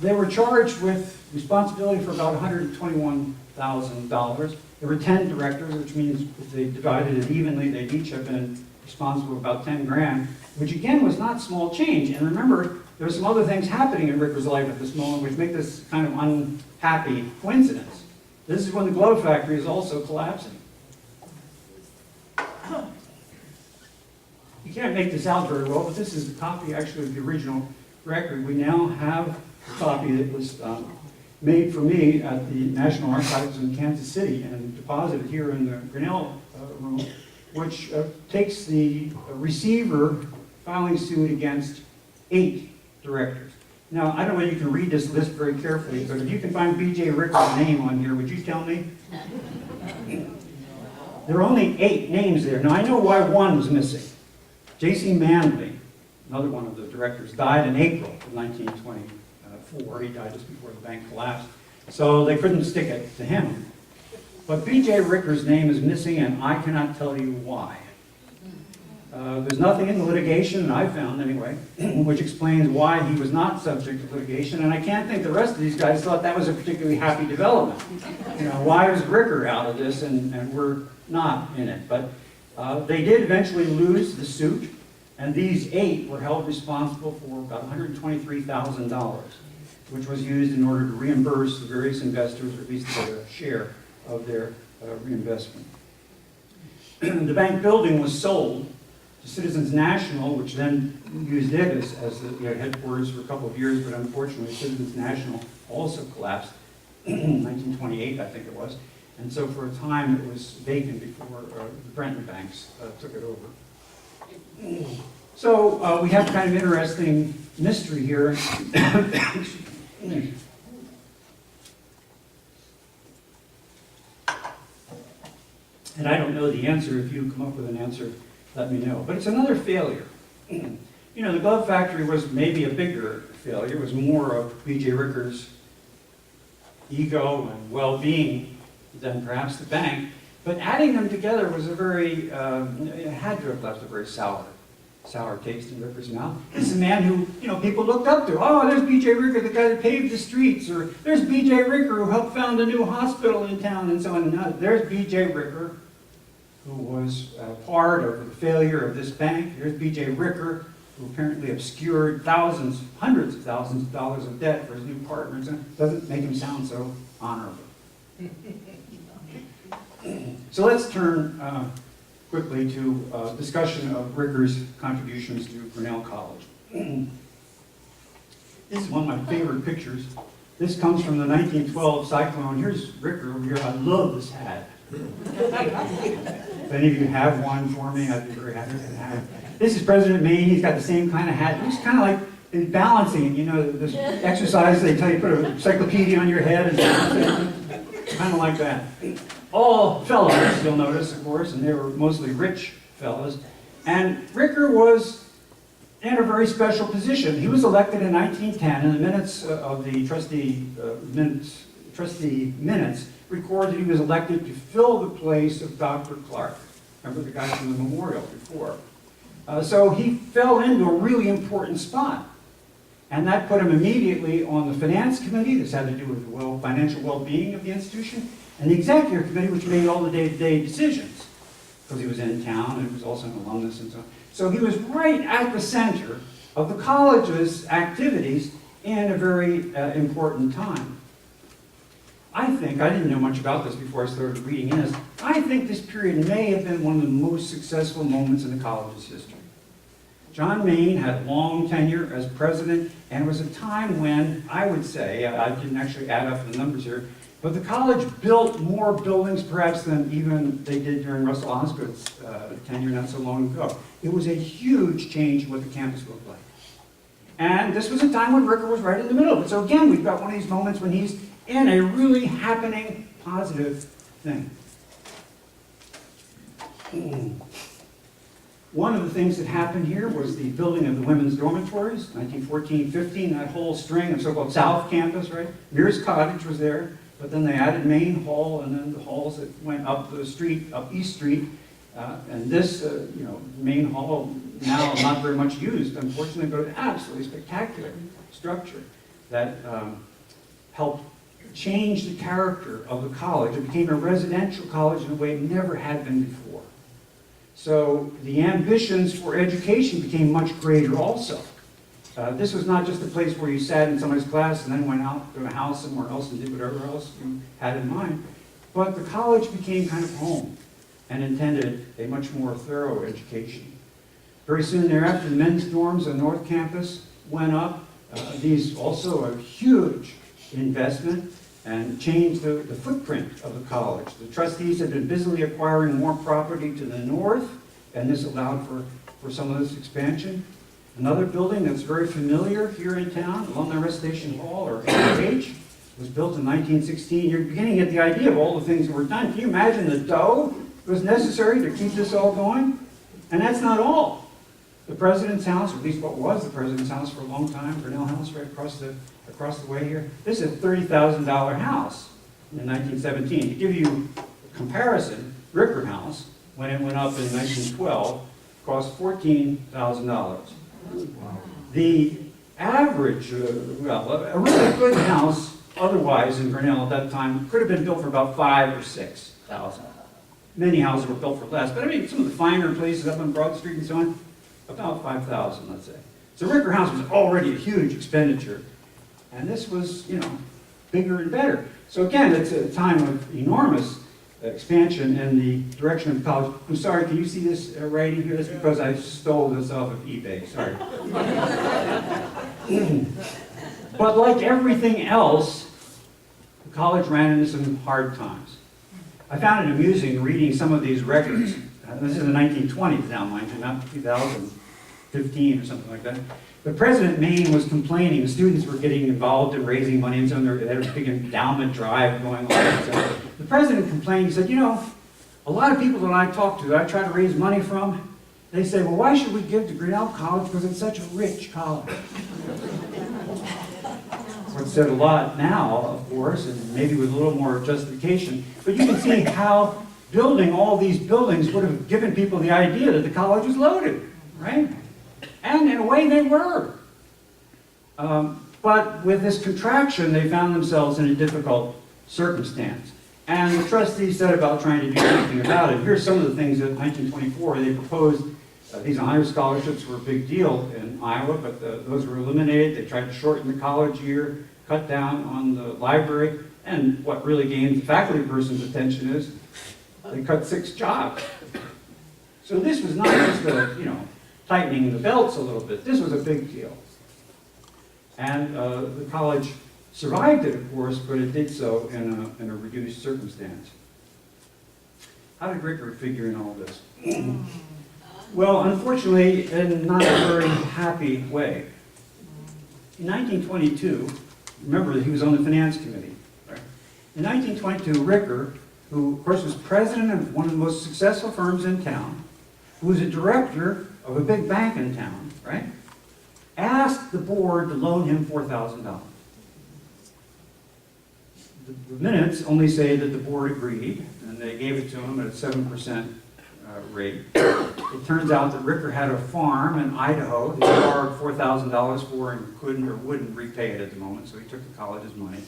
Speaker 2: they were charged with responsibility for about $121,000. There were 10 directors, which means if they divided it evenly, they'd each have been responsible for about 10 grand, which again was not small change. And remember, there were some other things happening in Ricker's life at this moment which make this kind of unhappy coincidence. This is when the glove factory is also collapsing. You can't make this out very well, but this is a copy actually of the original record. We now have a copy that was made for me at the National Archives in Kansas City and deposited here in the Grinnell room, which takes the receiver filing suit against 8 directors. Now, I don't know if you can read this list very carefully, but if you can find B.J. Ricker's name on here, would you tell me? There are only 8 names there. Now, I know why one was missing. J.C. Manley, another one of the directors, died in April of 1924. He died just before the bank collapsed. So they couldn't stick it to him. But B.J. Ricker's name is missing, and I cannot tell you why. There's nothing in the litigation, and I found anyway, which explains why he was not subject to litigation, and I can't think the rest of these guys thought that was a particularly happy development. You know, why was Ricker out of this and we're not in it? But they did eventually lose the suit, and these 8 were held responsible for about $123,000, which was used in order to reimburse the various investors, or at least their share of their reinvestment. The bank building was sold to Citizens National, which then used it as the headquarters for a couple of years, but unfortunately Citizens National also collapsed in 1928, I think it was. And so for a time it was vacant before the Brenton banks took it over. So we have kind of interesting mystery here. And I don't know the answer. If you come up with an answer, let me know. But it's another failure. You know, the glove factory was maybe a bigger failure. It was more of B.J. Ricker's ego and well-being than perhaps the bank. But adding them together was a very, it had to have left a very sour taste in Ricker's mouth. This is a man who, you know, people looked up to. Oh, there's B.J. Ricker, the guy that paved the streets. Or there's B.J. Ricker who helped found a new hospital in town and so on. And there's B.J. Ricker, who was part of the failure of this bank. Here's B.J. Ricker, who apparently obscured thousands, hundreds of thousands of dollars of debt for his new partners. And it doesn't make him sound so honorable. So let's turn quickly to a discussion of Ricker's contributions to Grinnell College. This is one of my favorite pictures. This comes from the 1912 cyclone. Here's Ricker over here. I love this hat. If any of you have one for me, I'd be very happy to have it. This is President Maine. He's got the same kind of hat. He's kind of like balancing it. You know, this exercise, they tell you put an encyclopedia on your head and kind of like that. All fellows, you'll notice, of course, and they were mostly rich fellows. And Ricker was in a very special position. He was elected in 1910, and the minutes of the trustee minutes record that he was elected to fill the place of Dr. Clark. Remember the guy from the memorial before. So he fell into a really important spot. And that put him immediately on the finance committee. This had to do with the financial well-being of the institution. And the executive committee, which made all the day-to-day decisions, because he was in town and he was also an alumnus and so on. So he was right at the center of the college's activities in a very important time. I think, I didn't know much about this before I started reading in this, I think this period may have been one of the most successful moments in the college's history. John Main had long tenure as president, and it was a time when, I would say, I didn't actually add up the numbers here, but the college built more buildings perhaps than even they did during Russell Osgood's tenure not so long ago. It was a huge change in what the campus looked like. And this was a time when Ricker was right in the middle of it. So again, we've got one of these moments when he's in a really happening, positive thing. One of the things that happened here was the building of the women's dormitories, 1914-15, that whole string of so-called South Campus, right? Mears Cottage was there, but then they added Main Hall, and then the halls that went up the street, up East Street, and this, Main Hall, now not very much used, unfortunately, but an absolutely spectacular structure that helped change the character of the college. It became a residential college in a way it never had been before. So the ambitions for education became much greater also. This was not just a place where you sat in somebody's class and then went out to a house somewhere else and did whatever else you had in mind, but the college became kind of home and intended a much more thorough education. Very soon thereafter, the men's dorms on North Campus went up. These also a huge investment and changed the footprint of the college. The trustees had been busily acquiring more property to the north, and this allowed for some of this expansion. Another building that's very familiar here in town, Alumni Recitation Hall, or AH, was built in 1916. You're beginning to get the idea of all the things that were done. Can you imagine the dough that was necessary to keep this all going? And that's not all. The president's house, or at least what was the president's house for a long time, Grinnell House right across the way here. This is a $30,000 house in 1917. To give you a comparison, Ricker House, when it went up in 1912, cost $14,000. Wow. The average, a really good house otherwise in Grinnell at that time could have been built for about $5,000 or $6,000. Many houses were built for less, but I mean some of the finer places up on Broad Street and so on, about $5,000, let's say. So Ricker House was already a huge expenditure, and this was, bigger and better. So again, it's a time of enormous expansion in the direction of the college. I'm sorry, can you see this writing here? That's because I stole this off of eBay, sorry. But like everything else, the college ran into some hard times. I found it amusing reading some of these records. This is the 1920s now, mind you, not 2015 or something like that. But President Main was complaining. The students were getting involved in raising money, and so they had a big endowment drive going on. So the president complained. He said, a lot of people that I talk to, that I try to raise money from, they say, well, why should we give to Grinnell College? Because it's such a rich college. It's said a lot now, of course, and maybe with a little more justification. But you can see how building all these buildings would have given people the idea that the college was loaded, right? And in a way they were. But with this contraction, they found themselves in a difficult circumstance. And the trustees set about trying to do something about it. Here's some of the things that in 1924 they proposed. These honor scholarships were a big deal in Iowa, but those were eliminated. They tried to shorten the college year, cut down on the library, and what really gained the faculty person's attention is they cut 6 jobs. So this was not just tightening the belts a little bit. This was a big deal. And the college survived it, of course, but it did so in a reduced circumstance. How did Ricker figure in all this? Well, unfortunately, in not a very happy way. In 1922, remember that he was on the finance committee, right? In 1922, Ricker, who of course was president of one of the most successful firms in town, who was a director of a big bank in town, right, asked the board to loan him $4,000. The minutes only say that the board agreed, and they gave it to him at a 7% rate. It turns out that Ricker had a farm in Idaho that he borrowed $4,000 for and couldn't or wouldn't repay it at the moment, so he took the college's money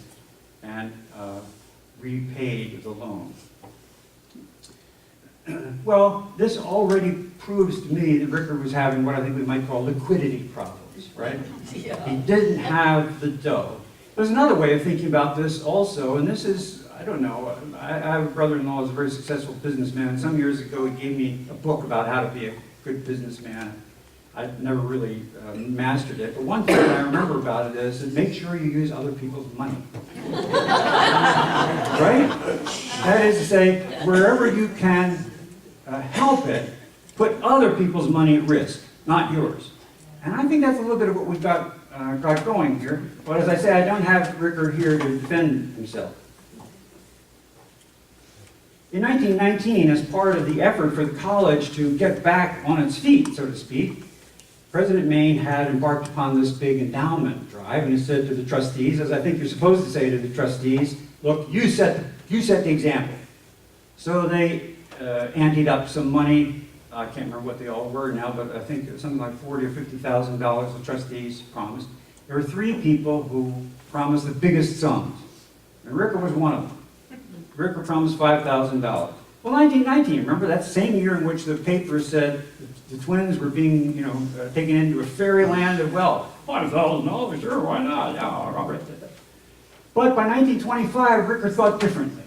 Speaker 2: and repaid the loan. Well, this already proves to me that Ricker was having what I think we might call liquidity problems. trustees, right? He didn't have the dough. There's another way of thinking about this also, and this is, I don't know, I have a brother-in-law who's a very successful businessman. Some years ago, he gave me a book about how to be a good businessman. I've never really mastered it, but one thing I remember about it is that make sure you use other people's money. Right? That is to say, wherever you can help it, put other people's money at risk, not yours. And I think that's a little bit of what we've got going here. But as I say, I don't have Ricker here to defend himself. In 1919, as part of the effort for the college to get back on its feet, so to speak, President Maine had embarked upon this big endowment drive, and he said to the trustees, as I think you're supposed to say to the trustees, look, you set the example. So they anteed up some money. I can't remember what they all were now, but I think something like $40,000 or $50,000 the trustees promised. There were three people who promised the biggest sums, and Ricker was one of them. Ricker promised $5,000. Well, 1919, remember, that's the same year in which the paper said the twins were being, taken into a fairyland of wealth. $5,000, sure, why not? Yeah, all right. But by 1925, Ricker thought differently.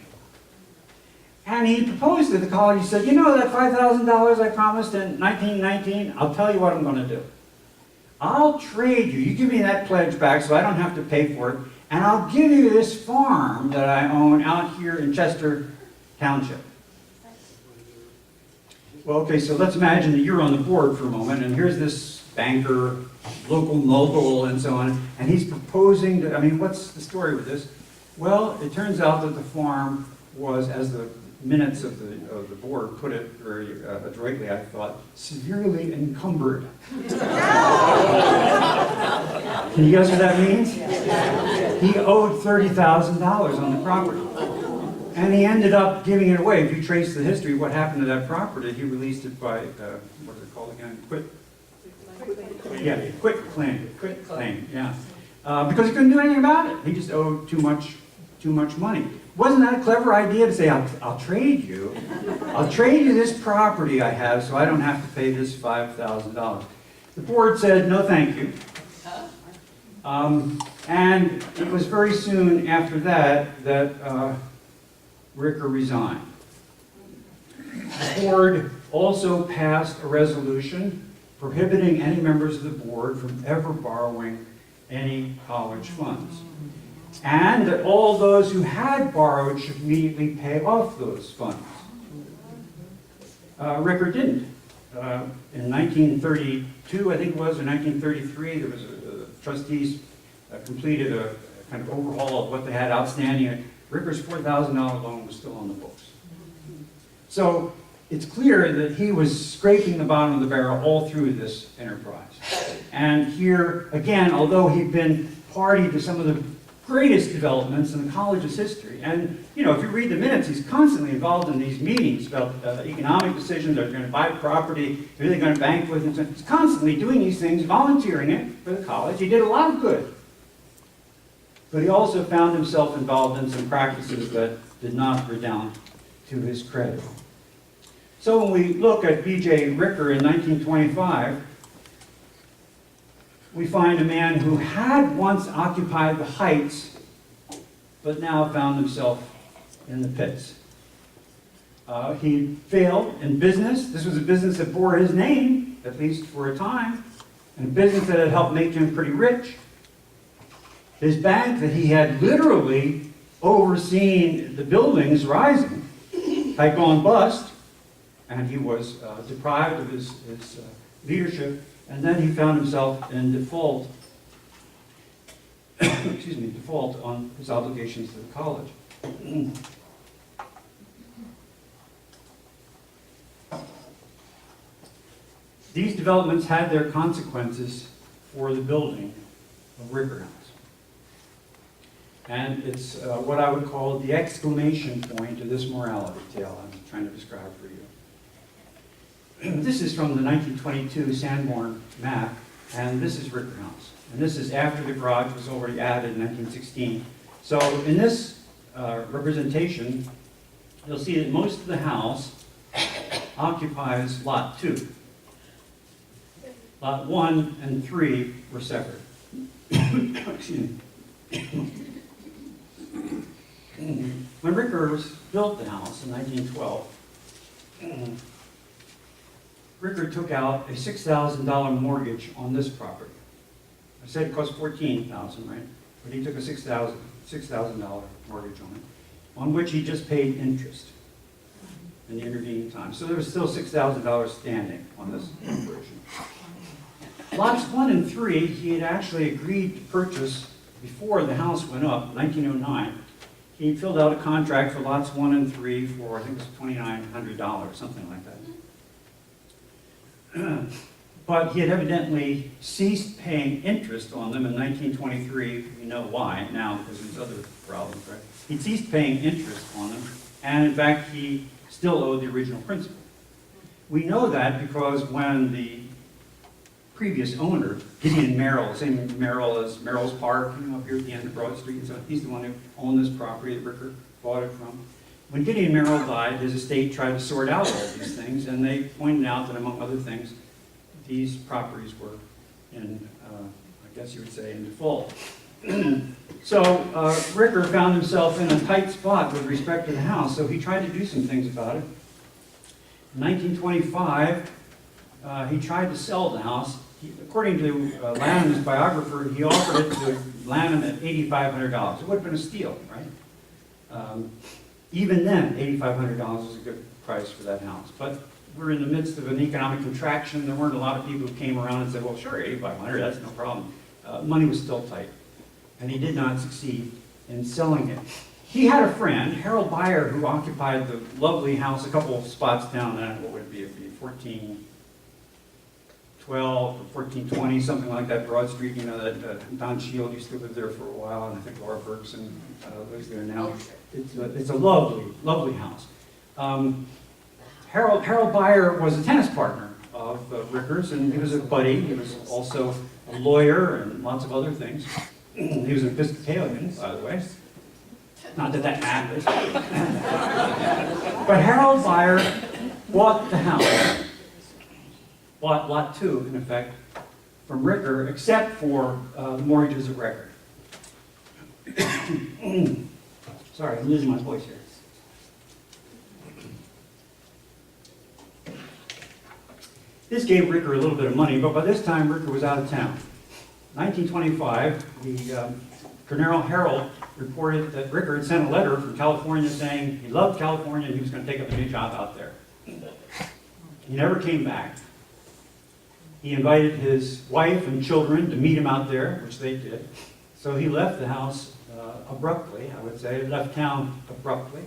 Speaker 2: And he proposed to the college, he said, you know that $5,000 I promised in 1919? I'll tell you what I'm going to do. I'll trade you. You give me that pledge back so I don't have to pay for it, and I'll give you this farm that I own out here in Chester Township. Well, okay, so let's imagine that you're on the board for a moment, and here's this banker, local mogul, and so on, and he's proposing to, what's the story with this? Well, it turns out that the farm was, as the minutes of the board put it very adroitly, I thought, severely encumbered. Can you guess what that means? He owed $30,000 on the property. And he ended up giving it away. If you trace the history, what happened to that property, he released it by, what's it called again? Quit claim, yeah. Because he couldn't do anything about it. He just owed too much money. Wasn't that a clever idea to say, I'll trade you this property I have so I don't have to pay this $5,000. The board said, no thank you. And it was very soon after that Ricker resigned. The board also passed a resolution prohibiting any members of the board from ever borrowing any college funds. And that all those who had borrowed should immediately pay off those funds. Ricker didn't. In 1932, I think it was, or 1933, there was trustees completed a kind of overhaul of what they had outstanding. Ricker's $4,000 loan was still on the books. So it's clear that he was scraping the bottom of the barrel all through this enterprise. And here, again, although he'd been party to some of the greatest developments in the college's history, and if you read the minutes, he's constantly involved in these meetings about economic decisions. Are they going to buy property? Are they going to bank with it? He's constantly doing these things, volunteering it for the college. He did a lot of good. But he also found himself involved in some practices that did not redound to his credit. So when we look at B.J. Ricker in 1925, we find a man who had once occupied the heights, but now found himself in the pits. He failed in business. This was a business that bore his name, at least for a time, and a business that had helped make him pretty rich. His bank that he had literally overseen the buildings rising had gone bust, and he was deprived of his leadership, and then he found himself in default, default on his obligations to the college. These developments had their consequences for the building of Ricker House. And it's what I would call the exclamation point of this morality tale I'm trying to describe for you. This is from the 1922 Sanborn map, and this is Ricker House. And this is after the garage was already added in 1916. So in this representation, you'll see that most of the house occupies lot 2. Lot 1 and 3 were separate. Excuse me. When Rickers built the house in 1912, Ricker took out a $6,000 mortgage on this property. I said it cost $14,000, right? But he took a $6,000 mortgage on it, on which he just paid interest in the intervening time. So there was still $6,000 standing on this operation. Lots 1 and 3, he had actually agreed to purchase before the house went up, 1909. He filled out a contract for lots 1 and 3 for, I think it was $2,900, something like that. But he had evidently ceased paying interest on them in 1923. We know why now, because there's other problems, right? He ceased paying interest on them, and in fact, he still owed the original principal. We know that because when the previous owner, Gideon Merrill, same Merrill as Merrill's Park, you know, up here at the end of Broad Street, so he's the one who owned this property that Ricker bought it from. When Gideon Merrill died, his estate tried to sort out all these things, and they pointed out that, among other things, these properties were in, I guess you would say, in default. So Ricker found himself in a tight spot with respect to the house, so he tried to do some things about it. In 1925, he tried to sell the house. According to Lannom's biographer, he offered it to Lannom at $8,500. It would have been a steal, right? Even then, $8,500 was a good price for that house. But we're in the midst of an economic contraction. There weren't a lot of people who came around and said, well, sure, $8,500, that's no problem. Money was still tight, and he did not succeed in selling it. He had a friend, Harold Buyer, who occupied the lovely house a couple of spots down at, what would it be? It'd be 1412 or 1420, something like that, Broad Street. You know, that Don Shield used to live there for a while, and I think Laura Bergson lives there now. It's a lovely, lovely house. Harold Buyer was a tennis partner of Ricker's, and he was a buddy. He was also a lawyer and lots of other things. He was an Episcopalian, by the way. Not that that matters. But Harold Buyer bought the house, bought lot 2, in effect, from Ricker, except for the mortgages of record. Sorry, I'm losing my voice here. This gave Ricker a little bit of money, but by this time Ricker was out of town. 1925, the Grinnell Herald reported that Ricker had sent a letter from California saying he loved California and he was going to take up a new job out there. He never came back. He invited his wife and children to meet him out there, which they did. So he left the house abruptly, I would say, left town abruptly,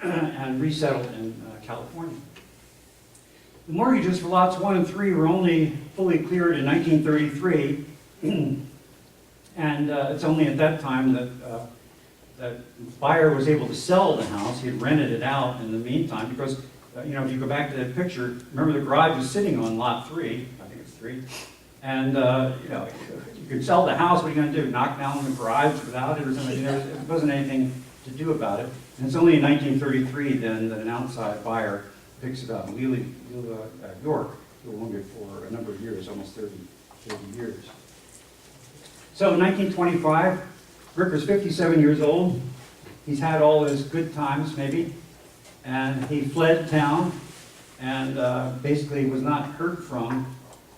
Speaker 2: and resettled in California. The mortgages for lots 1 and 3 were only fully cleared in 1933, and it's only at that time that Buyer was able to sell the house. He had rented it out in the meantime because, you know, if you go back to that picture, remember the garage was sitting on lot 3, I think it's 3, and, you know, you could sell the house, what are you going to do, knock down the garage without it or something? There wasn't anything to do about it. And it's only in 1933 then that an outside buyer picks it up. York, who owned it for a number of years, almost 30 years. So in 1925, Ricker's 57 years old. He's had all his good times, maybe, and he fled town and basically was not heard from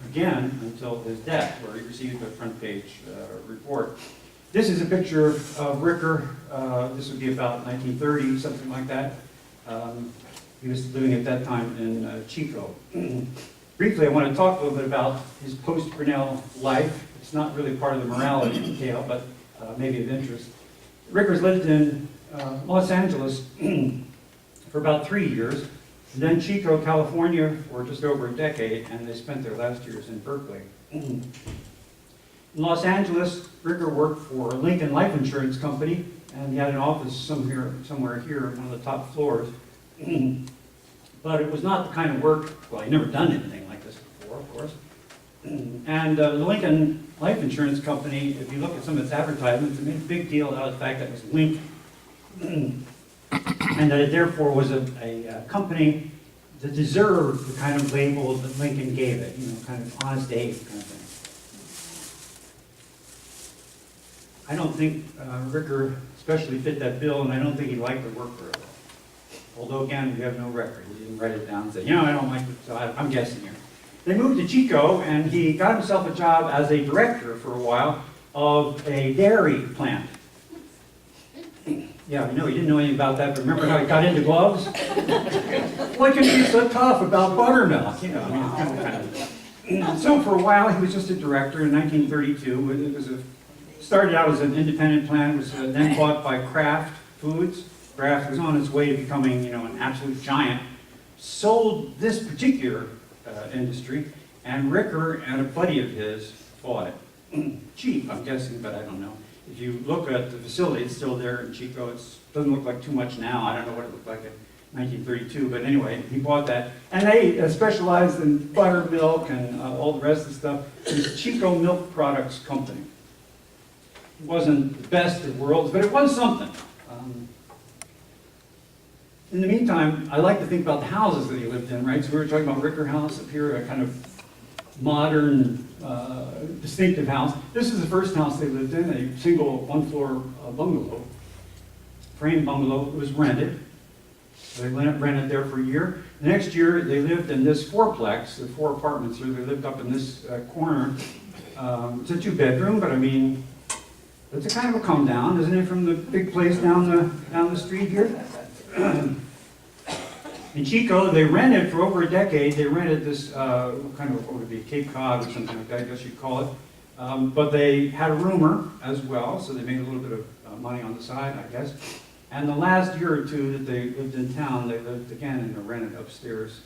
Speaker 2: again until his death, where he received a front page report. This is a picture of Ricker. This would be about 1930, something like that. He was living at that time in Chico. Briefly, I want to talk a little bit about his post-Grinnell life. It's not really part of the morality detail, but maybe of interest. Ricker's lived in Los Angeles for about 3 years, and then Chico, California for just over a decade, and they spent their last years in Berkeley. In Los Angeles, Ricker worked for Lincoln Life Insurance Company, and he had an office somewhere here on one of the top floors. But it was not the kind of work, well, he'd never done anything like this before, of course. And the Lincoln Life Insurance Company, if you look at some of its advertisements, it made a big deal out of the fact that it was Lincoln. And that it therefore was a company to deserve the kind of label that Lincoln gave it, you know, kind of honest Abe kind of thing. I don't think Ricker especially fit that bill, and I don't think he liked the work very well. Although, again, we have no record. He didn't write it down and say, you know, I don't like it, so I'm guessing here. They moved to Chico, and he got himself a job as a director for a while of a dairy plant. Yeah, I know, he didn't know anything about that, but remember how he got into gloves? What can be so tough about buttermilk? You know, I mean, it's kind of. So for a while, he was just a director in 1932. It was started out as an independent plant, was then bought by Kraft Foods. Kraft was on its way to becoming, you know, an absolute giant. Sold this particular industry, and Ricker and a buddy of his bought it. Cheap, I'm guessing, but I don't know. If you look at the facility, it's still there in Chico. It doesn't look like too much now. I don't know what it looked like in 1932, but anyway, he bought that. And they specialized in buttermilk and all the rest of the stuff. It was Chico Milk Products Company. It wasn't the best of worlds, but it was something. In the meantime, I like to think about the houses that he lived in, right? So we were talking about Ricker House up here, a kind of modern, distinctive house. This is the first house they lived in, a single one-floor bungalow, frame bungalow. It was rented. They rented there for a year. The next year, they lived in this fourplex, the 4 apartments here. They lived up in this corner. It's a 2-bedroom, but I mean, it's a kind of a come down, isn't it, from the big place down the street here? In Chico, they rented for over a decade. They rented this kind of, what would it be, Cape Cod or something like that, I guess you'd call it. But they had a roomer as well, so they made a little bit of money on the side, I guess. And the last year or two that they lived in town, they lived again in a rented upstairs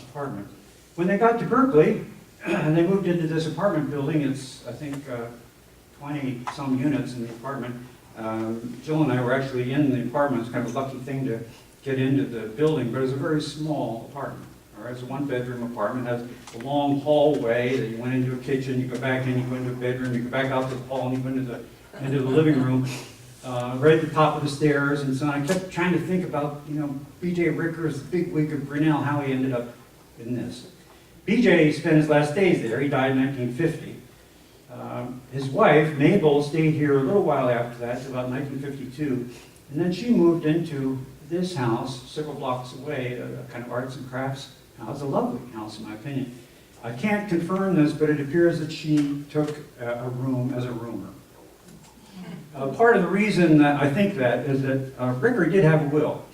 Speaker 2: apartment. When they got to Berkeley, and they moved into this apartment building, it's, I think, 20-some units in the apartment. Jill and I were actually in the apartment. It's kind of a lucky thing to get into the building, but it was a very small apartment. All right, it's a 1-bedroom apartment. It has a long hallway that you went into a kitchen, you go back in, you go into a bedroom, you go back out to the hall, and you go into the living room, right at the top of the stairs. And so I kept trying to think about, you know, B.J. Ricker's bigwig of Grinnell, how he ended up in this. B.J. spent his last days there. He died in 1950. His wife, Mabel, stayed here a little while after that, about 1952, and then she moved into this house several blocks away, a kind of arts and crafts house, a lovely house in my opinion. I can't confirm this, but it appears that she took a room as a roomer. Part of the reason that I think that is that Ricker did have a will.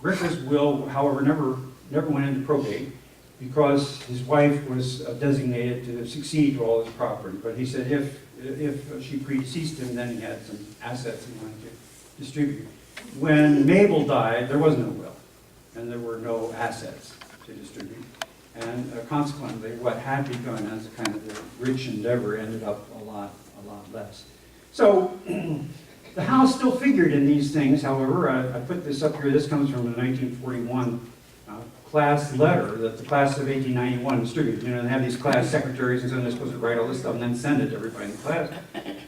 Speaker 2: Ricker's will, however, never went into probate, because his wife was designated to succeed to all his property. But he said if she predeceased him, then he had some assets he wanted to distribute. When Mabel died, there was no will, and there were no assets to distribute. And consequently, what had begun as a kind of a rich endeavor ended up a lot less. So the house still figured in these things. However, I put this up here. This comes from a 1941 class letter that the class of 1891 distributed. You know, they have these class secretaries, and so they're supposed to write all this stuff and then send it to everybody in the class.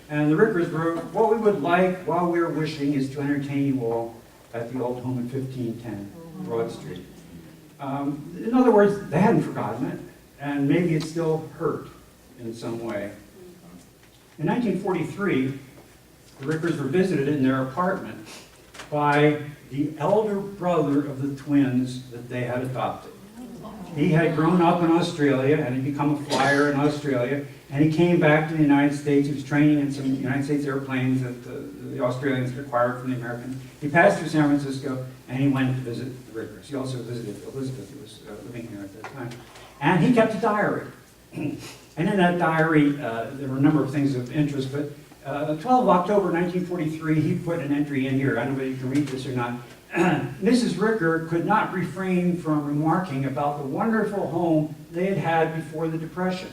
Speaker 2: And the Rickers wrote, "What we would like while we are wishing is to entertain you all at the old home at 1510 Broad Street." In other words, they hadn't forgotten it, and maybe it still hurt in some way. In 1943, the Rickers were visited in their apartment by the elder brother of the twins that they had adopted. He had grown up in Australia and had become a flyer in Australia, and he came back to the United States. He was training in some United States airplanes that the Australians acquired from the Americans. He passed through San Francisco, and he went to visit the Rickers. He also visited Elizabeth, who was living here at that time. And he kept a diary. And in that diary, there were a number of things of interest, but 12 October 1943, he put an entry in here. I don't know if you can read this or not. Mrs. Ricker could not refrain from remarking about the wonderful home they had had before the Depression.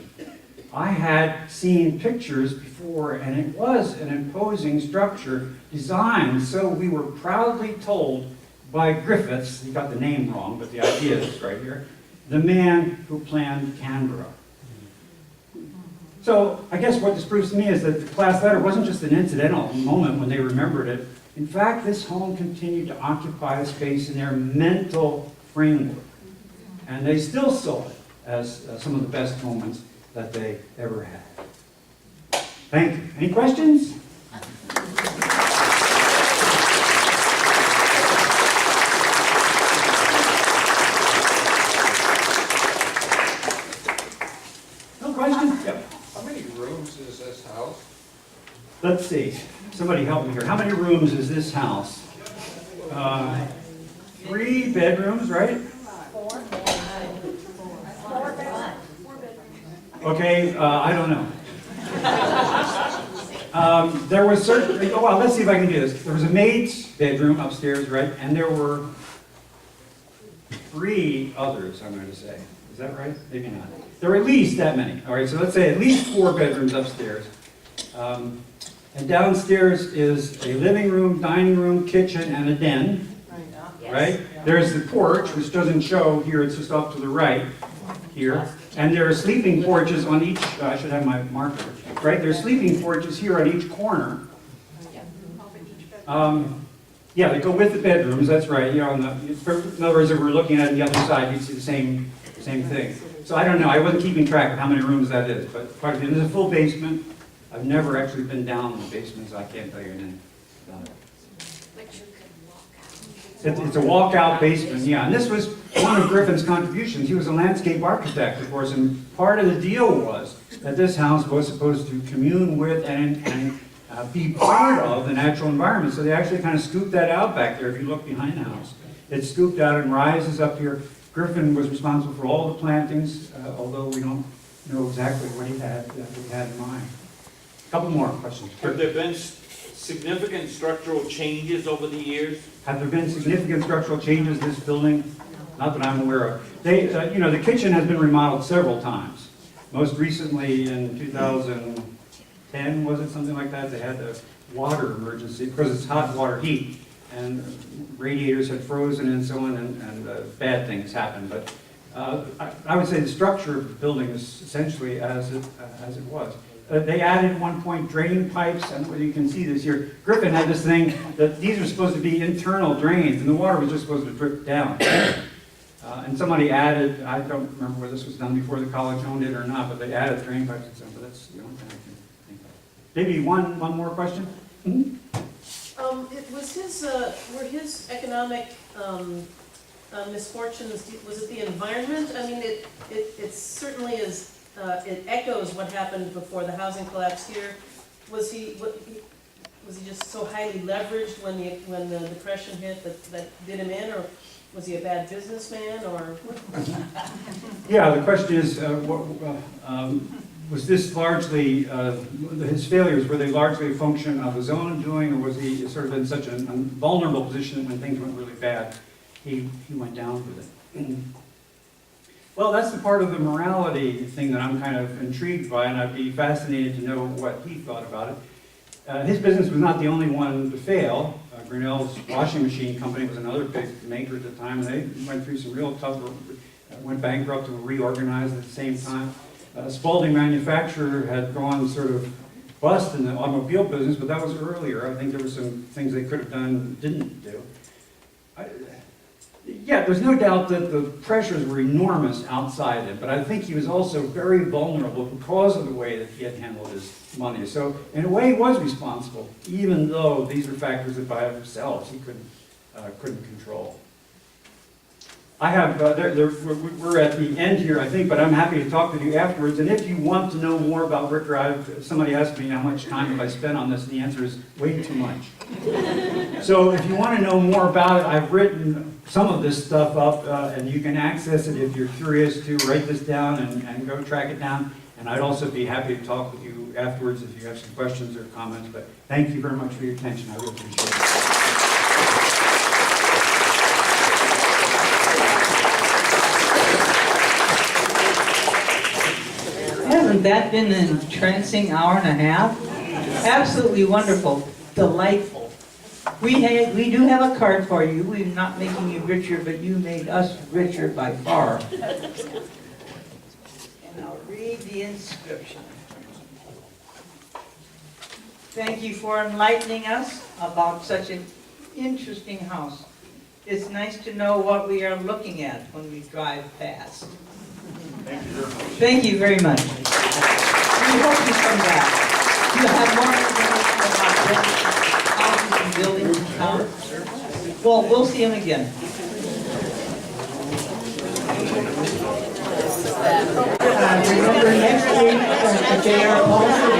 Speaker 2: I had seen pictures before, and it was an imposing structure designed so we were proudly told by Griffiths, he got the name wrong, but the idea is right here, the man who planned Canberra. So I guess what this proves to me is that the class letter wasn't just an incidental moment when they remembered it. In fact, this home continued to occupy a space in their mental framework. and they still saw it as some of the best moments that they ever had. Thank you. Any questions? No questions? Yep.
Speaker 3: How many rooms is this house?
Speaker 2: Let's see. Somebody help me here. How many rooms is this house? 3 bedrooms, right?
Speaker 4: 4.
Speaker 2: Okay, I don't know. There was certainly, oh, well, let's see if I can do this. There was a maid's bedroom upstairs, right? And there were 3 others, I'm going to say. Is that right? Maybe not. There were at least that many. All right, so let's say at least 4 bedrooms upstairs. And downstairs is a living room, dining room, kitchen, and a den. Right? There's the porch, which doesn't show here, it's just off to the right here. And there are sleeping porches on each, I should have my marker, right? There are sleeping porches here on each corner. Yeah, they go with the bedrooms, that's right. You know, in other words, if we're looking at the other side, you'd see the same thing. So I don't know, I wasn't keeping track of how many rooms that is, but quite a few. There's a full basement. I've never actually been down in the basement, so I can't tell you anything about it. It's a walkout basement, yeah. And this was one of Griffin's contributions. He was a landscape architect, of course, and part of the deal was that this house was supposed to commune with and be part of the natural environment. So they actually kind of scooped that out back there. If you look behind the house, it's scooped out and rises up here. Griffin was responsible for all the plantings, although we don't know exactly what he had in mind. A couple more questions.
Speaker 5: Have there been significant structural changes over the years?
Speaker 2: Have there been significant structural changes to this building? Not that I'm aware of. They, the kitchen has been remodeled several times. Most recently in 2010, was it something like that? They had a water emergency because it's hot water heat, and radiators had frozen and so on, and bad things happened. But I would say the structure of the building is essentially as it was. They added at one point drain pipes. I don't know whether you can see this here. Griffin had this thing that these are supposed to be internal drains, and the water was just supposed to drip down. And somebody added, I don't remember whether this was done before the college owned it or not, but they added drain pipes and stuff, but that's the only thing I can think of. Maybe one more question? Mm-hmm.
Speaker 6: Were his economic misfortunes, was it the environment? I mean, it certainly is. It echoes what happened before the housing collapse here. Was he just so highly leveraged when the depression hit that did him in, or was he a bad businessman, or?
Speaker 2: Yeah, the question is, was this largely his failures? Were they largely a function of his own doing, or was he sort of in such a vulnerable position that when things went really bad, he went down with it? Well, that's the part of the morality thing that I'm kind of intrigued by, and I'd be fascinated to know what he thought about it. His business was not the only one to fail. Grinnell's washing machine company was another big maker at the time, and they went through some real tough, went bankrupt and reorganized at the same time. Spalding Manufacturer had gone sort of bust in the automobile business, but that was earlier. I think there were some things they could have done and didn't do. Yeah, there's no doubt that the pressures were enormous outside him, but I think he was also very vulnerable because of the way that he had handled his money. So, in a way, he was responsible, even though these were factors that by themselves he couldn't control. I have, we're at the end here, I think, but I'm happy to talk with you afterwards. And if you want to know more about Ricker, somebody asked me how much time have I spent on this, and the answer is way too much. So if you want to know more about it, I've written some of this stuff up, and you can access it if you're curious to write this down and go track it down. And I'd also be happy to talk with you afterwards if you have some questions or comments. But thank you very much for your attention. I really appreciate it.
Speaker 7: Hasn't that been an entrancing hour and a half? Absolutely wonderful, delightful. We do have a card for you. We're not making you richer, but you made us richer by far. And I'll read the inscription. Thank you for enlightening us about such an interesting house. It's nice to know what we are looking at when we drive past.
Speaker 5: Thank you very much.
Speaker 7: Thank you very much. We hope you come back. You'll have more information about houses and buildings in town. Well, we'll see him again.
Speaker 1: Remember next week, the J.R. Paulson